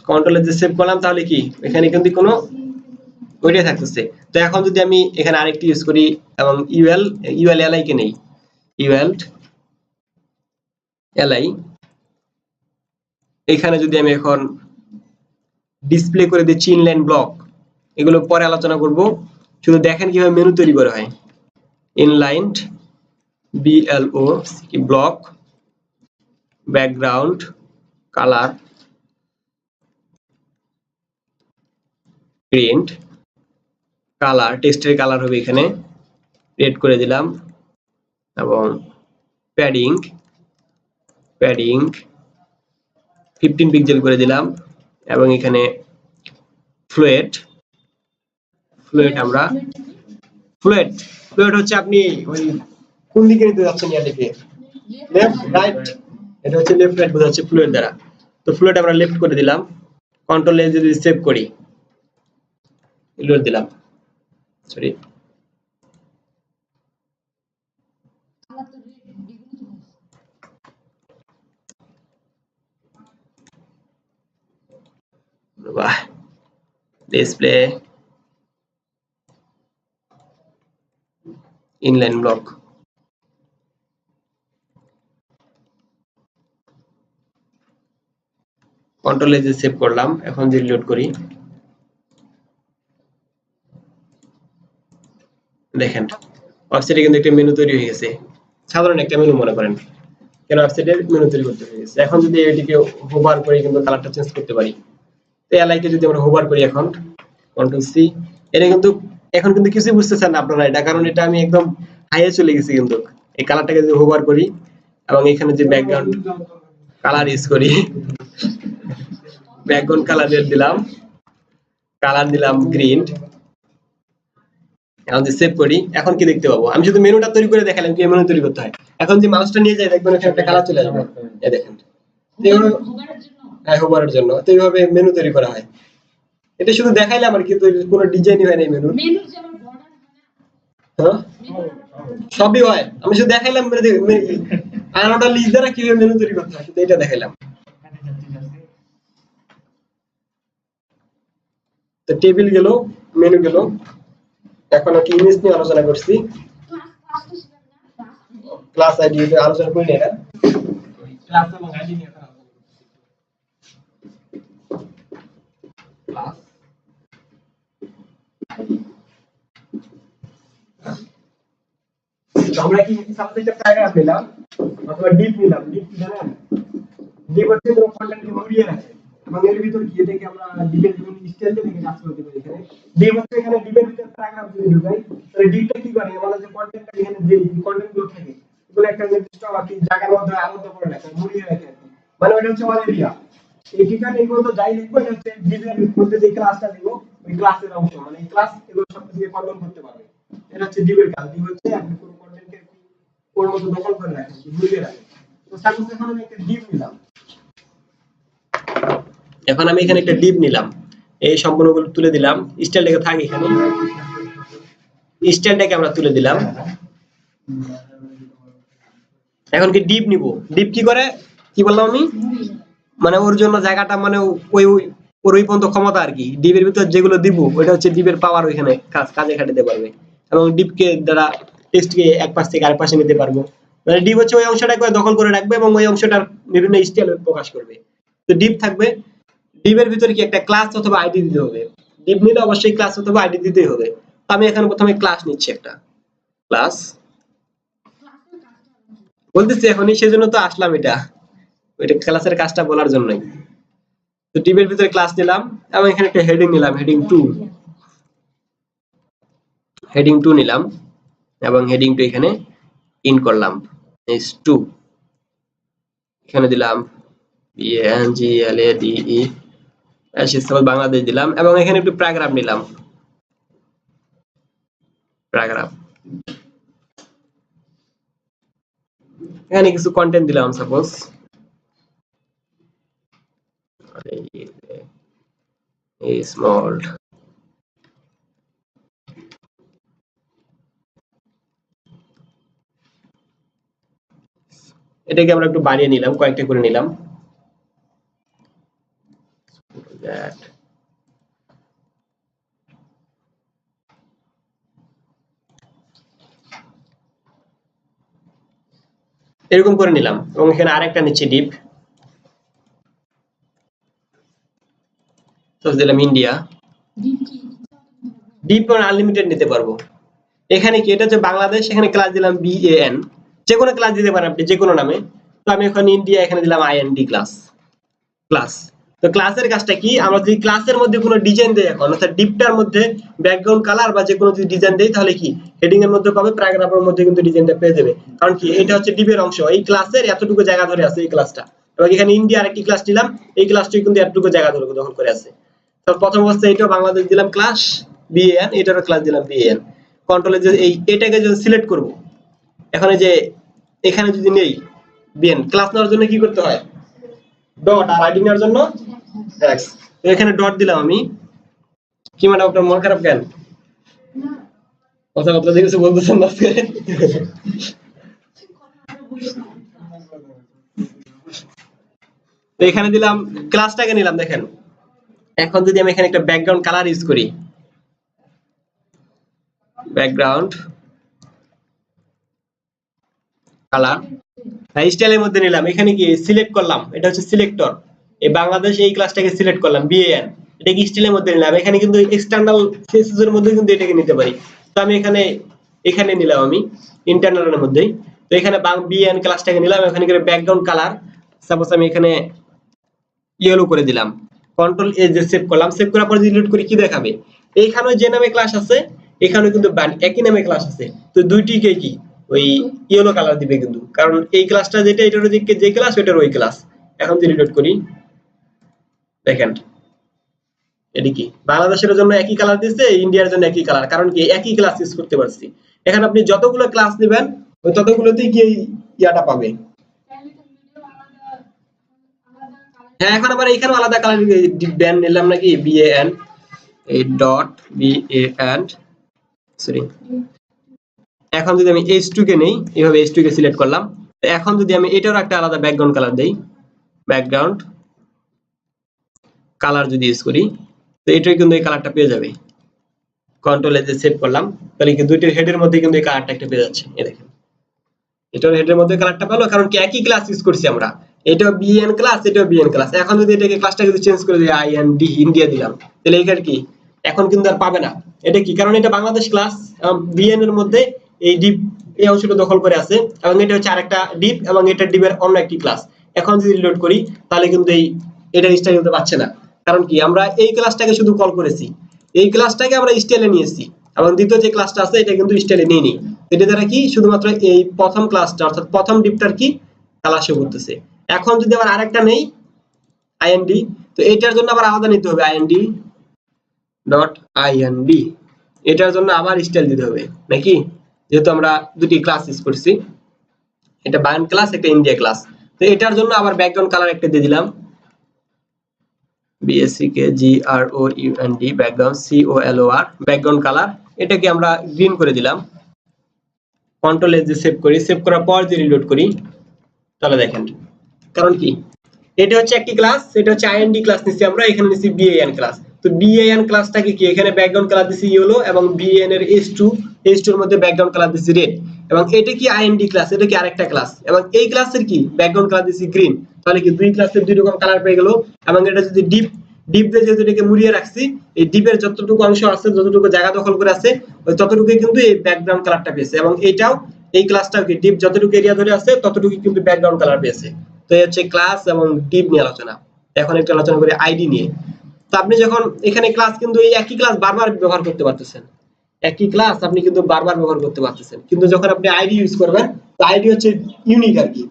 কন্ট্রোলে যে সেভ করলাম তাহলে কি এখানে কিন্তু কোনো ওইটাই থাকতেছে তো এখন যদি আমি এখানে আরেকটি ইউজ করি এবং ইউএল এলআই কে নেই ইউএল এলআই এখানে যদি আমি এখন ডিসপ্লে করে দিচ্ছি ইনলাইন ব্লক এগুলো পরে আলোচনা করব শুধু দেখেন কিভাবে মেনু তৈরি করা হয় inlined BLO block background colour print colour টেক্সটের কালার হবে এখানে রেড করে দিলাম এবং প্যাডিং 15 পিক্সেল করে দিলাম এবং এখানে ফ্লুয়েট আমরা ফ্লুয়েট হচ্ছে আপনি ওই কোন দিকে নিতে যাচ্ছেন এটাকে লেফট রাইট এটা হচ্ছে লেফট রাইট বোঝাচ্ছে ফ্লুয়েট দ্বারা তো ফ্লুয়েট আমরা লেফট করে দিলাম কন্ট্রোল এ যদি সেভ করি লোড দিলাম সরি বাহ ডিসপ্লে ইনলাইন ব্লক কন্ট্রোল এ যে সেভ করলাম এখন যদি লোড করি দেখেন ওয়েবসাইটে কিন্তু একটা মেনু তৈরি হয়ে গেছে সাধারণ একটা মেনু মনে করেন কেন ওয়েবসাইটে মেনু তৈরি করতে হয়ে গেছে এখন যদি এটিকে হোভার করে কিন্তু কালারটা চেঞ্জ করতে পারি তো এলআই কে যদি আমরা হোভার করি এখন কন্ট্রোল সি এটা কিন্তু এখন কিন্তু কিছুই বুঝতেছেন না আপনারা এটা কারণ এটা আমি একদম হাইয়ে চলে গেছি কিন্তু এই কালারটাকে যদি হোভার করি এবং এখানে যে ব্যাকগ্রাউন্ড কালার ইউজ করি ব্যাকগ্রাউন্ড কালার দিলাম কালার দিলাম গ্রিন এখন যে সেভ করি এখন কি দেখতে পাবো আমি শুধু মেনুটা তৈরি করে দেখালাম কি মেনু তৈরি করতে হয় এখন যে মাউসটা নিয়ে যাই দেখবেন এখানে একটা কালার চলে আসবে এই দেখেন হ্যাঁ হোভারের জন্য তো এইভাবে মেনু তৈরি করা হয় এটা শুধু দেখাইলাম আর কিন্তু কোনো ডিজাইনই হয় না এই মেনুর হ্যাঁ সবই হয় আমি শুধু দেখাইলাম আনোটা লিস্ট দ্বারা কিভাবে মেনু তৈরি করতে হয় শুধু এটা দেখাইলাম তো টেবিল গেল মেনু গেল এখন কি ইমেজ নিয়ে আলোচনা করছি ক্লাস আইডি আলোচনা করি না ক্লাস এবং আইডি নিয়ে আলোচনা করছি ক্লাস আমরা কি সাবজেক্টে প্যারাগ্রাফ নিলাম অথবা ডিপ নিলাম ডিপ কি জানেন ডিপ হচ্ছে কোনো কন্টেন্টকে মুড়িয়ে রাখে এবং এর ভিতর গিয়ে থেকে আমরা ডিপের বিভিন্ন স্টাইল থেকে কাজ করতে পারি এখানে ডিপ হচ্ছে এখানে ডিপের ভিতর প্যারাগ্রাফ যদি ঢুকাই তাহলে ডিপটা কি করে আমাদের যে কন্টেন্টটা এখানে যে কন্টেন্টগুলো থাকে এগুলো একটা নির্দিষ্ট বাকি জায়গার মধ্যে আবদ্ধ করে রাখে মুড়িয়ে রাখে মানে ওটা হচ্ছে আমাদের এরিয়া এই ঠিকানা এগুলো তো যাই লিখবো এটা হচ্ছে ডিপের মধ্যে যে ক্লাসটা দিব ওই ক্লাসের অংশ মানে এই ক্লাস এগুলো সব কিছু কন্ট্রোল করতে পারবে এটা হচ্ছে ডিপের কাজ ডিপ হচ্ছে আপনি কোন কন্টেন্টকে কোন মতো দখল করে রাখেন মুড়িয়ে রাখেন তো সাপোজ এখন আমি একটা ডিপ নিলাম এখন আমি এখানে একটা ডিপ নিলাম এই সম্পূর্ণগুলো তুলে দিলাম স্টাইলটাকে থাক এখানে স্টাইলটাকে আমরা তুলে দিলাম এখন কি ডিপ নিব ডিপ কি করে কি বললাম আমি মানে ওর জন্য জায়গাটা মানে ওই ওই পর্যন্ত ক্ষমতা আর কি ডিপের ভিতর যেগুলো দিব ওটা হচ্ছে ডিপের পাওয়ার ওইখানে কাজে খাটাতে পারবে এবং ডিপকে দ্বারা টেক্সটকে এক পাশ থেকে আরেক পাশে নিতে পারবো মানে ডিপ হচ্ছে ওই অংশটাকে দখল করে রাখবে এবং ওই অংশটার বিভিন্ন স্টাইল প্রকাশ করবে তো ডিপ থাকবে ডিপের ভিতরে কি একটা ক্লাস অথবা আইডি দিতে হবে ডিপ নিলে অবশ্যই ক্লাস অথবা আইডি দিতে হবে তো আমি এখানে প্রথমে ক্লাস নিচ্ছি একটা ক্লাস বলতেছি এখনই সেজন্য তো আসলাম এটা ওইটা ক্লাসের কাজটা বলার জন্যই তো ডিভের ভিতরে ক্লাস নিলাম এবং এখানে একটা হেডিং নিলাম, হেডিং 2 নিলাম এবং হেডিং 2 এখানে ইন করলাম s2, এখানে দিলাম BANGLADE বাংলাদেশ দিলাম এবং এখানে একটু প্যারাগ্রাফ নিলাম, প্যারাগ্রাফ এখানে কিছু কন্টেন্ট দিলাম, সাপোজ স্মল এটাকে আমরা একটু বাড়িয়ে নিলাম, কয়েকটা করে নিলাম। এরকম করে নিলাম এবং এখানে আরেকটা নিচ্ছি ডিপ, দিলাম ইন্ডিয়া। ডিপ আনলিমিটেড নিতে পারবো। এখানে কি এটা হচ্ছে বাংলাদেশ, এখানে ক্লাস দিলাম BAN, যে কোনো ক্লাস দিতে পারেন আপনি যে কোনো নামে। তো আমি এখন ইন্ডিয়া এখানে দিলাম IND ক্লাস। তো ক্লাসের কাজটা কি, আমরা যদি ক্লাসের মধ্যে কোনো ডিজাইন দেই এখন, অর্থাৎ ডিপটার মধ্যে ব্যাকগ্রাউন্ড কালার বা যে কোনো যদি ডিজাইন দেই তাহলে কি হেডিং এর মধ্যে পাবে, প্যারাগ্রাফের মধ্যে কিন্তু ডিজাইনটা পেয়ে যাবে। কারণ কি এটা হচ্ছে ডিপের অংশ, এই ক্লাসের এতটুকু জায়গা ধরে আছে এই ক্লাসটা। এবং এখানে ইন্ডিয়া আরেকটি ক্লাস দিলাম, এই ক্লাসটি কিন্তু এতটুকু জায়গা ধরে দখল করে আছে। তো প্রথম অবস্থায় এটা বাংলাদেশ দিলাম ক্লাস BAN, এটারও ক্লাস দিলাম BAN। কন্ট্রোলে যে এটাকে যদি সিলেক্ট করব, এখন এই যে এখানে যদি নেই BAN ক্লাস নেওয়ার জন্য কি করতে হয়, ডট, আর আইডি নেওয়ার জন্য AJAX। তো এখানে ডট দিলাম আমি। কি মানে আপনার মন খারাপ কেন? কথা কথা কিছু বলতেছেন না আজকে? তো এখানে দিলাম ক্লাসটাকে নিলাম, দেখেন এখন যদি আমি এখানে একটা ব্যাকগ্রাউন্ড কালার ইউজ করি, ব্যাকগ্রাউন্ড কালার স্টাইলের মধ্যে নিলাম, এখানে কি সিলেক্ট করলাম, এটা হচ্ছে সিলেক্টর, এই বাংলাদেশ এই ক্লাসটাকে সিলেক্ট করলাম BAN, এটাকে স্টাইলের মধ্যে নিলাম। এখানে কিন্তু এক্সটার্নাল সিএসএস এর মধ্যে কিন্তু এটাকে নিতে পারি। তো আমি এখানে নিলাম আমি ইন্টারনালের মধ্যেই। তো এখানে BAN ক্লাসটাকে নিলাম, এখানে করে ব্যাকগ্রাউন্ড কালার সাপোজ আমি এখানে ইয়েলো করে দিলাম, কন্ট্রোল এ যে সেভ করলাম, সেভ করার পর ডিলিট করি, কি দেখাবে এইখানে যে নামে ক্লাস আছে এখানে কিন্তু একই নামে ক্লাস আছে, তো দুইটিকে কি ওই ইয়েলো কালার দিবে কিন্তু, কারণ এই ক্লাসটা যেটা এটার যে ক্লাস ওটার ওই ক্লাস। এখন ডিলিট করি, দেখেন এটি কি বাংলাদেশের জন্য একই কালার দিচ্ছে, ইন্ডিয়ার জন্য একই কালার, কারণ কি একই ক্লাস ইউজ করতে পারছি। এখন আপনি যতগুলো ক্লাস নেবেন ওই ততগুলোতেই কি ইয়াটা পাবে। হ্যাঁ এখন আবার এখানে আলাদা কালার ব্যান নিলাম নাকি, BAN এই ডট BAN সরি। এখন যদি আমি H2 কে নেই, এইভাবে H2 কে সিলেক্ট করলাম, এখন যদি আমি এটারও একটা আলাদা ব্যাকগ্রাউন্ড কালার দেই, ব্যাকগ্রাউন্ড কালার যদি ইউজ করি, তো এটাই কিন্তু এই কালারটা পেয়ে যাবে। কন্ট্রোল এ যে সেভ করলাম, তাহলে কি দুইটার হেডের মধ্যে কিন্তু এই কালারটা একটা পেয়ে যাচ্ছে। এই দেখেন এটার হেডের মধ্যে কালারটা পেলো, কারণ কি একই ক্লাস ইউজ করছি আমরা, এটাও BAN ক্লাস এটাও BAN ক্লাস। এখন যদি এটাকে ক্লাসটাকে যদি চেঞ্জ করে দিই IND ইন্ডিয়া দিলাম, তাহলে এইখানে কি এখন কিন্তু আর পাবে না। এটা কি কারণ এটা বাংলাদেশ ক্লাস, BAN এর মধ্যে এই ডিপ এই অংশটা দখল করে আছে, এবং এটা হচ্ছে আরেকটা ডিপ এবং এটা ডিপের অন্য একটি ক্লাস। এখন যদি রিলোড করি তাহলে কিন্তু এটা স্টাইল হতে পারছে না, কারণ কি আমরা এই ক্লাসটাকে শুধু কল করেছি, এই ক্লাসটাকে আমরা স্টাইলে নিয়েছি, এবং দ্বিতীয় যে ক্লাসটা আছে এটা কিন্তু স্টাইলে নিয়ে নি। এটা দ্বারা কি শুধুমাত্র এই প্রথম ক্লাসটা অর্থাৎ প্রথম ডিপটার কি কালার শো করতেছে। এখন যদি আবার আরেকটা নেই IND, তো এটার জন্য আবার আলাদা নিতে হবে IND, এটার জন্য আবার স্টাইল দিতে হবে নাকি, যেহেতু আমরা দুটি ক্লাস ইউজ করছি, এটা বায়ান ক্লাস একটা ইন্ডিয়া ক্লাস। তো এটার জন্য আবার ব্যাকগ্রাউন্ড কালার একটা দিয়ে দিলাম, BACKGROUND background COLOR background colour, এটাকে আমরা গ্রিন করে দিলাম। কন্ট্রোল এ যে সেভ করি, সেভ করার পর যদি রিলোড করি তাহলে দেখেন, কারণ কি এটা হচ্ছে একটি ক্লাস, এটা হচ্ছে IND ক্লাস নিছি আমরা, এখানে নিছি BAN ক্লাস। তো BAN ক্লাসটাকে কি এখানে ব্যাকগ্রাউন্ড কালার দিছি ইয়েলো, এবং BAN এর H2 এর মধ্যে ব্যাকগ্রাউন্ড কালার দিছি রেড, এবং এটা কি IND ক্লাস, এটা কি আরেকটা ক্লাস, এবং এই ক্লাসের কি ব্যাকগ্রাউন্ড কালার দিছি গ্রিন। তাহলে কি দুই ক্লাসের দুই রকম কালার পেয়ে গেল। এবং এটা যদি ডিপ দিয়ে যেহেতু এটাকে মুড়িয়ে রাখছি, এই ডিপের যতটুকু অংশ আছে যতটুকু জায়গা দখল করে আছে ওই ততটুকুই কিন্তু এই ব্যাকগ্রাউন্ড কালারটা পেয়েছে, এবং এইটাও এই ক্লাসটাও কি ডিপ যতটুকু এরিয়া ধরে আছে ততটুকু কিন্তু ব্যাকগ্রাউন্ড কালার পেয়েছে। তো এই হচ্ছে ক্লাস এবং ডিপ নিয়ে আলোচনা। এখন একটু আলোচনা করি আইডি নিয়ে। তো আপনি যখন এখানে ক্লাস কিন্তু এই একই ক্লাস বারবার ব্যবহার করতে পারতেছেন, একই ক্লাস আপনি কিন্তু বারবার ব্যবহার করতে পারতেছেন, কিন্তু যখন আপনি আইডি ইউজ করবেন তো আইডি হচ্ছে ইউনিক আর কি।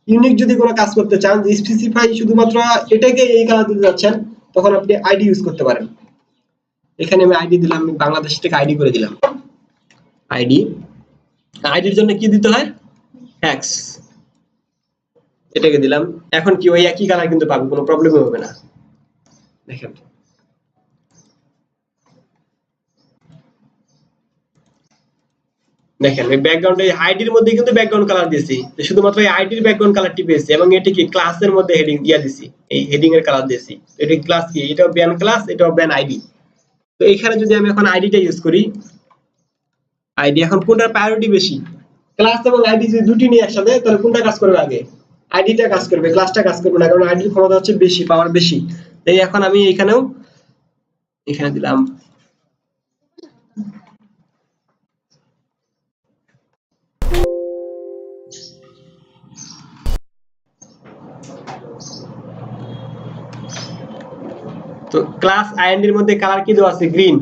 ইউনিক যদি কোনো কাজ করতে চান, যে স্পেসিফাই শুধুমাত্র এটাকে এই কালার দিতে যাচ্ছেন, তখন আপনি আইডি ইউজ করতে পারেন। এখানে আমি আইডি দিলাম, আমি বাংলাদেশ থেকে আইডি করে দিলাম। আইডি, আইডির জন্য কি দিতে হয়, হ্যাক্স, এটাকে দিলাম। এখন কি ওই একই কালার কিন্তু পাবে, কোনো প্রবলেম হবে না। দেখেন দেখেন এই ব্যাকগ্রাউন্ডে আইডির মধ্যে কিন্তু ব্যাকগ্রাউন্ড কালার দিয়েছি, শুধুমাত্র এই আইডির ব্যাকগ্রাউন্ড কালারটি পেয়েছি, এবং এটি কি ক্লাসের মধ্যে হেডিং দিয়ে দিছি, এই হেডিং এর কালার দিয়েছি। এটা ক্লাস কি, এটাও ব্যান ক্লাস, এটাও ব্যান আইডি। তো এখানে যদি আমি এখন আইডিটা ইউজ করি, আইডি এখন কোনটার প্রায়োরিটি বেশি, ক্লাস এবং আইডি যদি দুটি নিয়ে একসাথে, তাহলে কোনটা কাজ করবে আগে, আইডিটা কাজ করবে, ক্লাসটা কাজ করবে না, কারণ আইডির ক্ষমতা হচ্ছে বেশি, পাওয়ার বেশি। তাই এখন আমি এখানেও এখানে দিলাম তো ক্লাস আইএনডির মধ্যে কালার কি দেওয়া আছে, গ্রিন,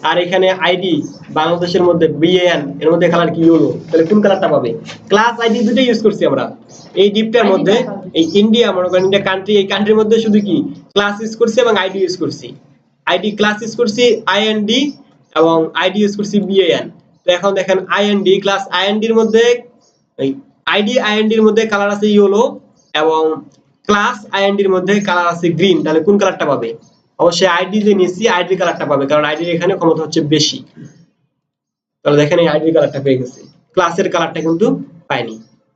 আর এখানে আইডি বাংলাদেশের মধ্যে বিএএন এর মধ্যে কালার কি ইয়েলো, তাহলে কোন কালারটা পাবে, ক্লাস আইডি দুটো ইউজ করছি আমরা এই ডিপটার মধ্যে। এই ইন্ডিয়া মনে করেন ইন্ডিয়া কান্ট্রি, এই কান্ট্রির মধ্যে শুধু কি ক্লাস ইউজ করছি এবং আইডি ইউজ করছি, আইডি ক্লাস ইউজ করছি আইএনডি এবং আইডি ইউজ করছি বিএএন। তো এখন দেখেন আইএনডি ক্লাস আইএনডির মধ্যে এই আইডি আইএনডির মধ্যে কালার আছে ইয়েলো, এবং ক্লাস আইএনডির মধ্যে কালার আছে গ্রিন, তাহলে কোন কালারটা পাবে, অবশ্যই আইডি যে নিয়েছি আইডি কালারটা পাবে, কারণ আইডির এখানে ক্ষমতা হচ্ছে বেশি। তাহলে দেখেন এই আইডি কালারটা পেয়ে গেছে, ক্লাসের কালারটা কিন্তু পাইনি।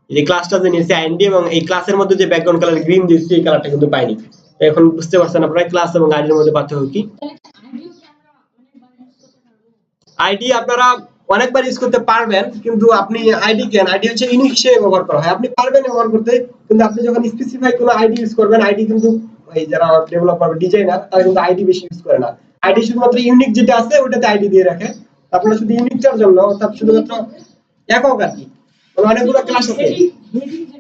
এই যে ক্লাসটা যে নিয়েছি আইডি এবং এই ক্লাসের মধ্যে যে ব্যাকগ্রাউন্ড কালার গ্রিন দিয়েছি, এই কালারটা কিন্তু পাইনি। তো এখন বুঝতে পারছেন আপনারা ক্লাস এবং আইডির মধ্যে পার্থক্য কি। আইডি আপনারা অনেকবার ইউজ করতে পারবেন, কিন্তু আপনি আইডি কেন, আইডি হচ্ছে ইউনিক হিসেবে ব্যবহার করা হয়, আপনি পারবেন ব্যবহার করতে, কিন্তু আপনি যখন স্পেসিফাই কোনো আইডি ইউজ করবেন, আইডি কিন্তু এই যারা ডেভেলপার ডিজাইনার তারা কিন্তু আইডি বেশি ইউজ করে না, আইডি শুধুমাত্র ইউনিক যেটা আছে ওটাতে আইডি দিয়ে রাখে। আপনারা শুধু ইউনিকটার জন্য, অর্থাৎ শুধুমাত্র একক আর কি, অনেকগুলো ক্লাস আছে,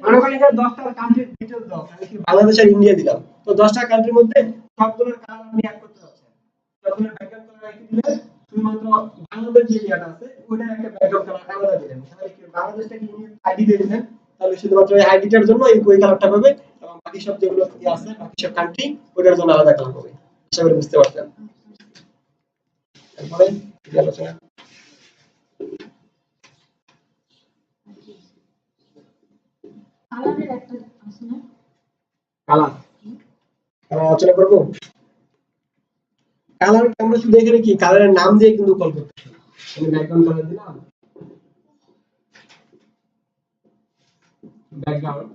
মনে করেন এখানে 10টা কান্ট্রির ডিটেইলস দাও, আমি কি বাংলাদেশ আর ইন্ডিয়া দিলাম, তো 10টা কান্ট্রির মধ্যে সবগুলোর কালার আপনি অ্যাড করতে যাচ্ছেন, সবগুলোর ব্যাকগ্রাউন্ড কালার একই দিলে, শুধুমাত্র বাংলাদেশ যে এরিয়াটা আছে ওইটার একটা ব্যাকগ্রাউন্ড কালার আলাদা দিলেন, তাহলে কি বাংলাদেশটাকে আইডি দিয়ে দিলেন, তাহলে শুধুমাত্র এই আইডিটার জন্য এই ওই কালারটা পাবে, এবং বাকি সব যেগুলো কি আছে বাকি সব কান্ট্রি ওটার জন্য আলাদা কালার পাবে। আশা করি বুঝতে পারছেন। তারপরে কি আলোচনা, কালারের একটা আছে না, কালার কালার আলোচনা করব। কালার আমরা শুধু এখানে কি কালারের নাম দিয়ে কিন্তু কল করতে পারি, আমি ব্যাকগ্রাউন্ড কালার দিলাম, ব্যাকগ্রাউন্ড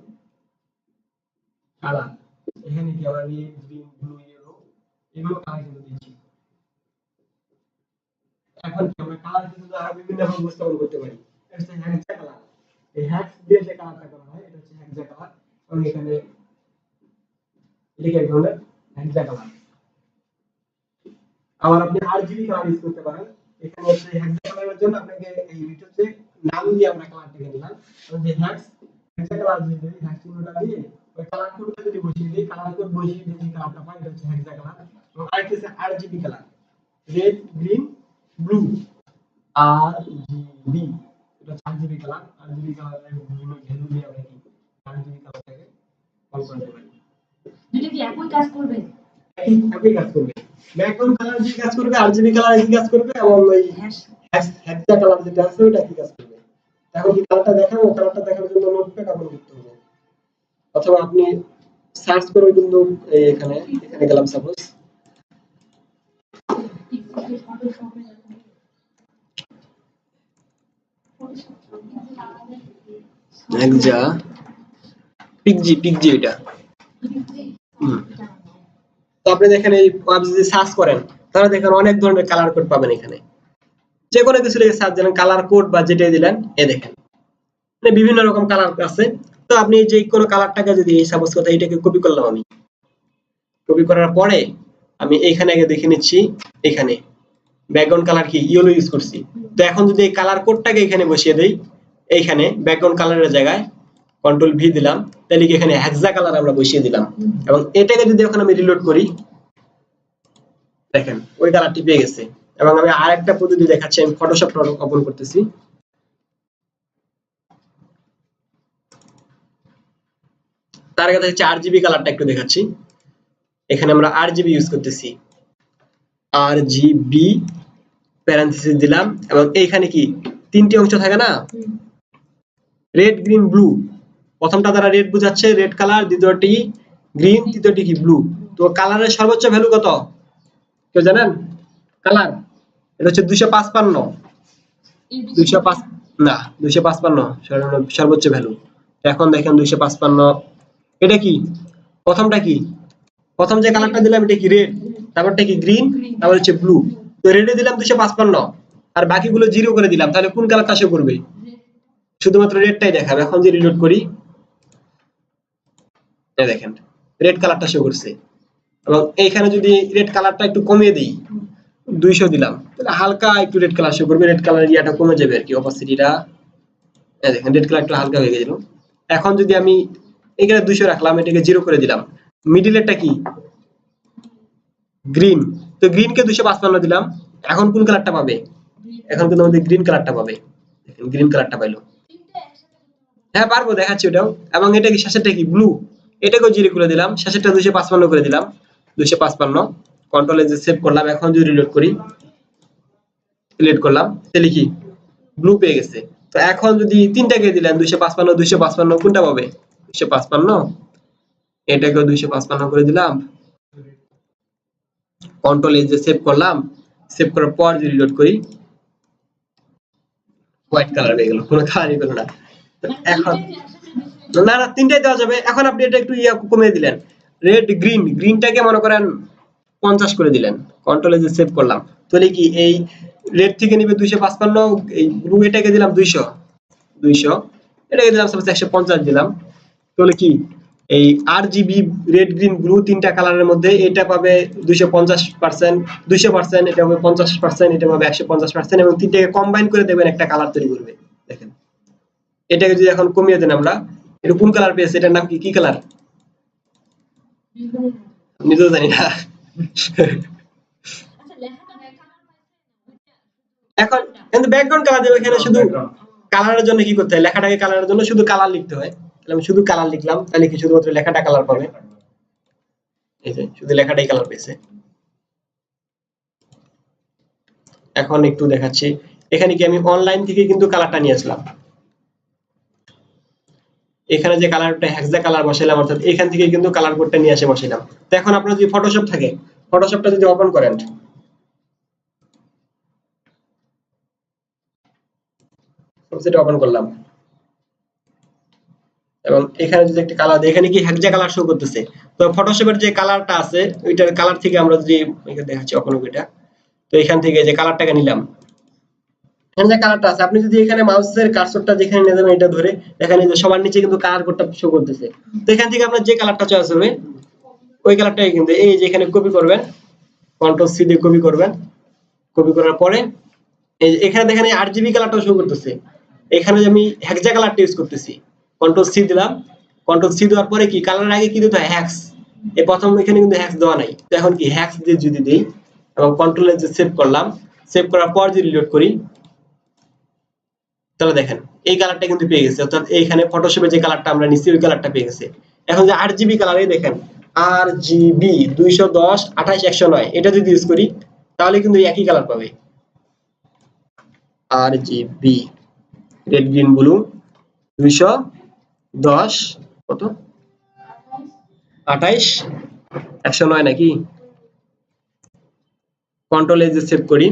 কালার, এখানে কি আমরা রেড গ্রিন ব্লু ইয়েলো এগুলো কালার কিন্তু দিচ্ছি। এখন কি আমরা কালার কিন্তু আরো বিভিন্ন ভাবে উপস্থাপন করতে পারি, এটা হচ্ছে হ্যাকজা কালার, এই হ্যাকস দিয়ে যে কালারটা করা হয় এটা হচ্ছে হ্যাকজা কালার, এবং এখানে লিখে দিলাম হ্যাকজা কালার। আবার আপনি আরজিবি কালার ইউজ করতে পারেন, এখানে হচ্ছে হ্যাকজা কালারের জন্য আপনাকে এই হচ্ছে নাম দিয়ে আমরা কালারটাকে দিলাম, এবং যে হ্যাকজা কালার দিয়ে দিই, হ্যাকস চিহ্নটা দিয়ে ওই কালার কোডটা যদি বসিয়ে দিই, কালার কোড বসিয়ে দিয়ে যে কালারটা পাই এটা হচ্ছে হ্যাকজা কালার। এবং আরেকটা হচ্ছে RGB colour, red green blue RGB, এটা হচ্ছে আরজিবি কালার। আরজিবি কালারের বিভিন্ন ভ্যালু দিয়ে আমরা কি আরজিবি কালারটাকে কল করতে পারি। দুটো কি একই কাজ করবে, একই কাজ করবে, ব্যাকগ্রাউন্ড কালার যে কাজ করবে, আরজিবি কালার একই কাজ করবে, এবং ওই হ্যাকজা কালার যেটা আছে ওটা একই কাজ করবে। এখন কি কালারটা দেখাবো, কালারটা দেখানোর জন্য নোটপ্যাড ওপেন করতে হবে, অথবা আপনি সার্চ করে কিন্তু এখানে এখানে গেলাম, সাপোজ হ্যাকজা পিকজি এটা। তো আপনি দেখেন এই যদি সার্চ করেন তাহলে দেখেন অনেক ধরনের কালার কোড পাবেন, এখানে যে কোনো কিছু লিখে সার্চ দিলেন কালার কোড বা যেটা দিলেন, দেখেন মানে বিভিন্ন রকম কালার আছে। তো আপনি যে কোনো কালারটাকে যদি সাপোজ কথা এটাকে কপি করলাম, আমি কপি করার পরে আমি এইখানে আগে দেখে নিচ্ছি, এখানে ব্যাকগ্রাউন্ড কালার কি ইয়েলো ইউজ করছি। তো এখন যদি এই কালার কোডটাকে এখানে বসিয়ে দেই, এইখানে ব্যাকগ্রাউন্ড কালারের জায়গায় কন্ট্রোল ভি দিলাম, তাহলে কি এখানে হেক্সা কালার আমরা বসিয়ে দিলাম। এবং এটাকে যদি এখন আমি রিলোড করি, দেখেন ওই কালারটি পেয়ে গেছে। এবং আমি আরেকটা পদ্ধতি দেখাচ্ছি, আমি ফটোশপ ওপেন করতেছি। তার আগে হচ্ছে আরজিবি কালারটা একটু দেখাচ্ছি। এখানে আমরা আরজিবি ইউজ করতেছি, আরজিবি প্যারেনথেসিস দিলাম, এবং এইখানে কি তিনটি অংশ থাকে না, রেড গ্রিন ব্লু। প্রথমটা দ্বারা রেড বোঝাচ্ছে, রেড কালার, দ্বিতীয়টি গ্রিন, তৃতীয়টি কি ব্লু। তো কালারের সর্বোচ্চ ভ্যালু কত কেউ জানেন? কালার এটা হচ্ছে 255, 205 না 255 সর্বোচ্চ ভ্যালু। এখন দেখেন 255, এটা কি প্রথমটা কি, প্রথম যে কালারটা দিলাম এটা কি রেড, তারপরটা কি গ্রিন, তারপর হচ্ছে ব্লু। তো রেডে দিলাম 255 আর বাকিগুলো জিরো করে দিলাম, তাহলে কোন কালারটা শো করবে? শুধুমাত্র রেডটাই দেখাবে। এখন যদি রিলোড করি, এই দেখেন রেড কালারটা শো করছে। এবং এইখানে যদি রেড কালারটা একটু কমিয়ে দিই, 200 দিলাম, তাহলে হালকা একটু রেড কালার শো করবে, রেড কালারের ইয়াটা কমে যাবে আর কি, অপাসিটিটা। এই দেখেন রেড কালার একটু হালকা হয়ে গেল। এখন যদি আমি এখানে 200 রাখলাম, এটাকে জিরো করে দিলাম, মিডলেরটা কি গ্রিন, তো গ্রিনকে 255 দিলাম, এখন কোন কালারটা পাবে? এখন কিন্তু আমাদের গ্রিন কালারটা পাবে। দেখেন গ্রিন কালারটা পাইলো। হ্যাঁ পারবো, দেখাচ্ছি ওটাও। এবং এটা কি শেষেরটা কি ব্লু, এটাকেও জিরো করে দিলাম, শেষেরটা 255 করে দিলাম, 255 কন্ট্রোল এজ সেভ করলাম। এখন যদি রিলোড করি, সিলেক্ট করলাম, তাহলে কি ব্লু পেয়ে গেছে। তো এখন যদি তিনটাকে দিলেন 255 255 কোনটা পাবে? 255, এটাকেও 255 করে দিলাম, কন্ট্রোল এজ সেভ করলাম। সেভ করার পর যদি রিলোড করি, হোয়াইট কালার পেয়ে গেল, কোনো কালারই পেল না। এখন না না তিনটাই দেওয়া যাবে। এখন আপনি এটা একটু কমিয়ে দিলেন, রেড গ্রিন, গ্রিনটাকে মনে করেন 50 করে দিলেন, কন্ট্রোল এজ সেভ করলাম। তাহলে কি এই রেড থেকে নিবে 255, এই ব্লু এটাকে দিলাম 200, এটাকে দিলাম সাপোজ 150 দিলাম। তাহলে কি এই আরজিবি রেড গ্রিন ব্লু তিনটা কালারের মধ্যে এটা পাবে 250%, 200%, এটা পাবে 50%, এটা পাবে 150%, এবং তিনটাকে কম্বাইন করে দেবেন একটা কালার তৈরি করবে। দেখেন এটাকে যদি এখন কমিয়ে দেন, আমরা এটা কোন কালার পেয়েছি? এটার নাম কি, কি কালার নিজেও জানি না। এখন কিন্তু ব্যাকগ্রাউন্ড কালার দেবে, এখানে শুধু কালারের জন্য কি করতে হয়, লেখাটাকে কালারের জন্য শুধু কালার লিখতে হয়। তাহলে আমি শুধু কালার লিখলাম, তাহলে কি শুধুমাত্র লেখাটা কালার পাবে। এই যে শুধু লেখাটাই কালার পেয়েছে। এখন একটু দেখাচ্ছি, এখানে কি আমি অনলাইন থেকে কিন্তু কালারটা নিয়ে আসলাম। এখানে যে কালারটা হেক্সা কালার বসাইলাম, অর্থাৎ এখান থেকে কিন্তু কালার কোডটা নিয়ে এসে বসাইলাম। তো এখন আপনার যদি ফটোশপ থাকে, ফটোশপটা যদি ওপেন করেন, সেটা ওপেন করলাম, এবং এখানে যদি একটা কালার দেই, এখানে কি হেক্সা কালার শো করতেছে। তো ফটোশপের যে কালারটা আছে ওইটার কালার থেকে আমরা যদি এখানে দেখাচ্ছি ওপেন এটা, তো এখান থেকে যে কালারটাকে নিলাম, এখানে যে কালারটা আছে, আপনি যদি এখানে মাউসের কার্সরটা যেখানে নিয়ে যাবেন এটা ধরে দেখেন এই যে সবার নিচে কিন্তু কালার কোডটা শো করতেছে। তো এখান থেকে আপনার যে কালারটা চয়েস হবে ওই কালারটাই কিন্তু এই যে এখানে কপি করবেন, কন্ট্রোল সি দিয়ে কপি করবেন। কপি করার পরে এই যে এখানে দেখেন এই আরজিবি কালারটাও শো করতেছে। এখানে আমি হেক্সা কালারটা ইউজ করতেছি, কন্ট্রোল সি দিলাম। কন্ট্রোল সি দেওয়ার পরে কি কালারের আগে কি দিতে হয়? হ্যাক্স। এই প্রথম এখানে কিন্তু হ্যাক্স দেওয়া নাই, তো এখন কি হ্যাক্স দিয়ে যদি দেই এবং কন্ট্রোল এজ সেভ করলাম, সেভ করার পর যদি রিলোড করি, তাহলে দেখেন এই কালারটা কিন্তু পেয়ে গেছে, অর্থাৎ এইখানে ফটোশপে যে কালারটা আমরা নিচ্ছি ওই কালারটা পেয়ে গেছে। এখন যে আরজিবি কালার, এই দেখেন আরজিবি 210 28 109, এটা যদি ইউজ করি তাহলে কিন্তু একই কালার পাবে। আরজিবি রেড গ্রিন ব্লু 210 কত 28 109 নাকি, কন্ট্রোল এজ সেভ করি,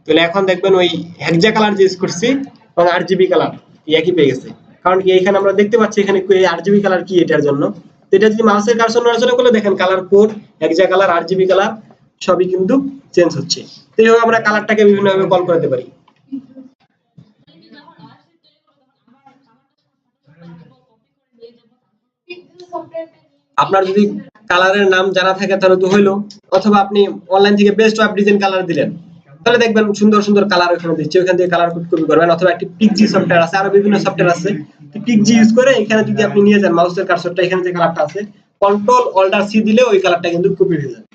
তাহলে এখন দেখবেন ওই হেক্সা কালার যে ইউজ করছি এবং আরজিবি কালার একই পেয়ে গেছে। কারণ কি এখানে আমরা দেখতে পাচ্ছি এখানে আরজিবি কালার কি এটার জন্য। তো এটা যদি মাউসের কার্সর নড়াচড়া করলে দেখেন কালার কোড, হেক্সা কালার, আরজিবি কালার সবই কিন্তু চেঞ্জ হচ্ছে। তো এইভাবে আমরা কালারটাকে বিভিন্নভাবে কল করতে পারি। আপনার যদি কালারের নাম জানা থাকে তাহলে তো হইলো, অথবা আপনি অনলাইন থেকে বেস্ট ওয়েব ডিজাইন কালার দিলেন, তাহলে দেখবেন সুন্দর সুন্দর কালার ওখানে দিচ্ছে, ওখান থেকে কালার কোড কপি করবেন। অথবা একটি পিক্সি সফটওয়্যার আছে, আরো বিভিন্ন সফটওয়্যার আছে, পিক জি ইউজ করে এখানে যদি আপনি নিয়ে যান মাউসের কার্সরটা এখানে যে কালারটা আছে কন্ট্রোল অল্টার সি দিলে ওই কালারটা কিন্তু কপি হয়ে যাবে।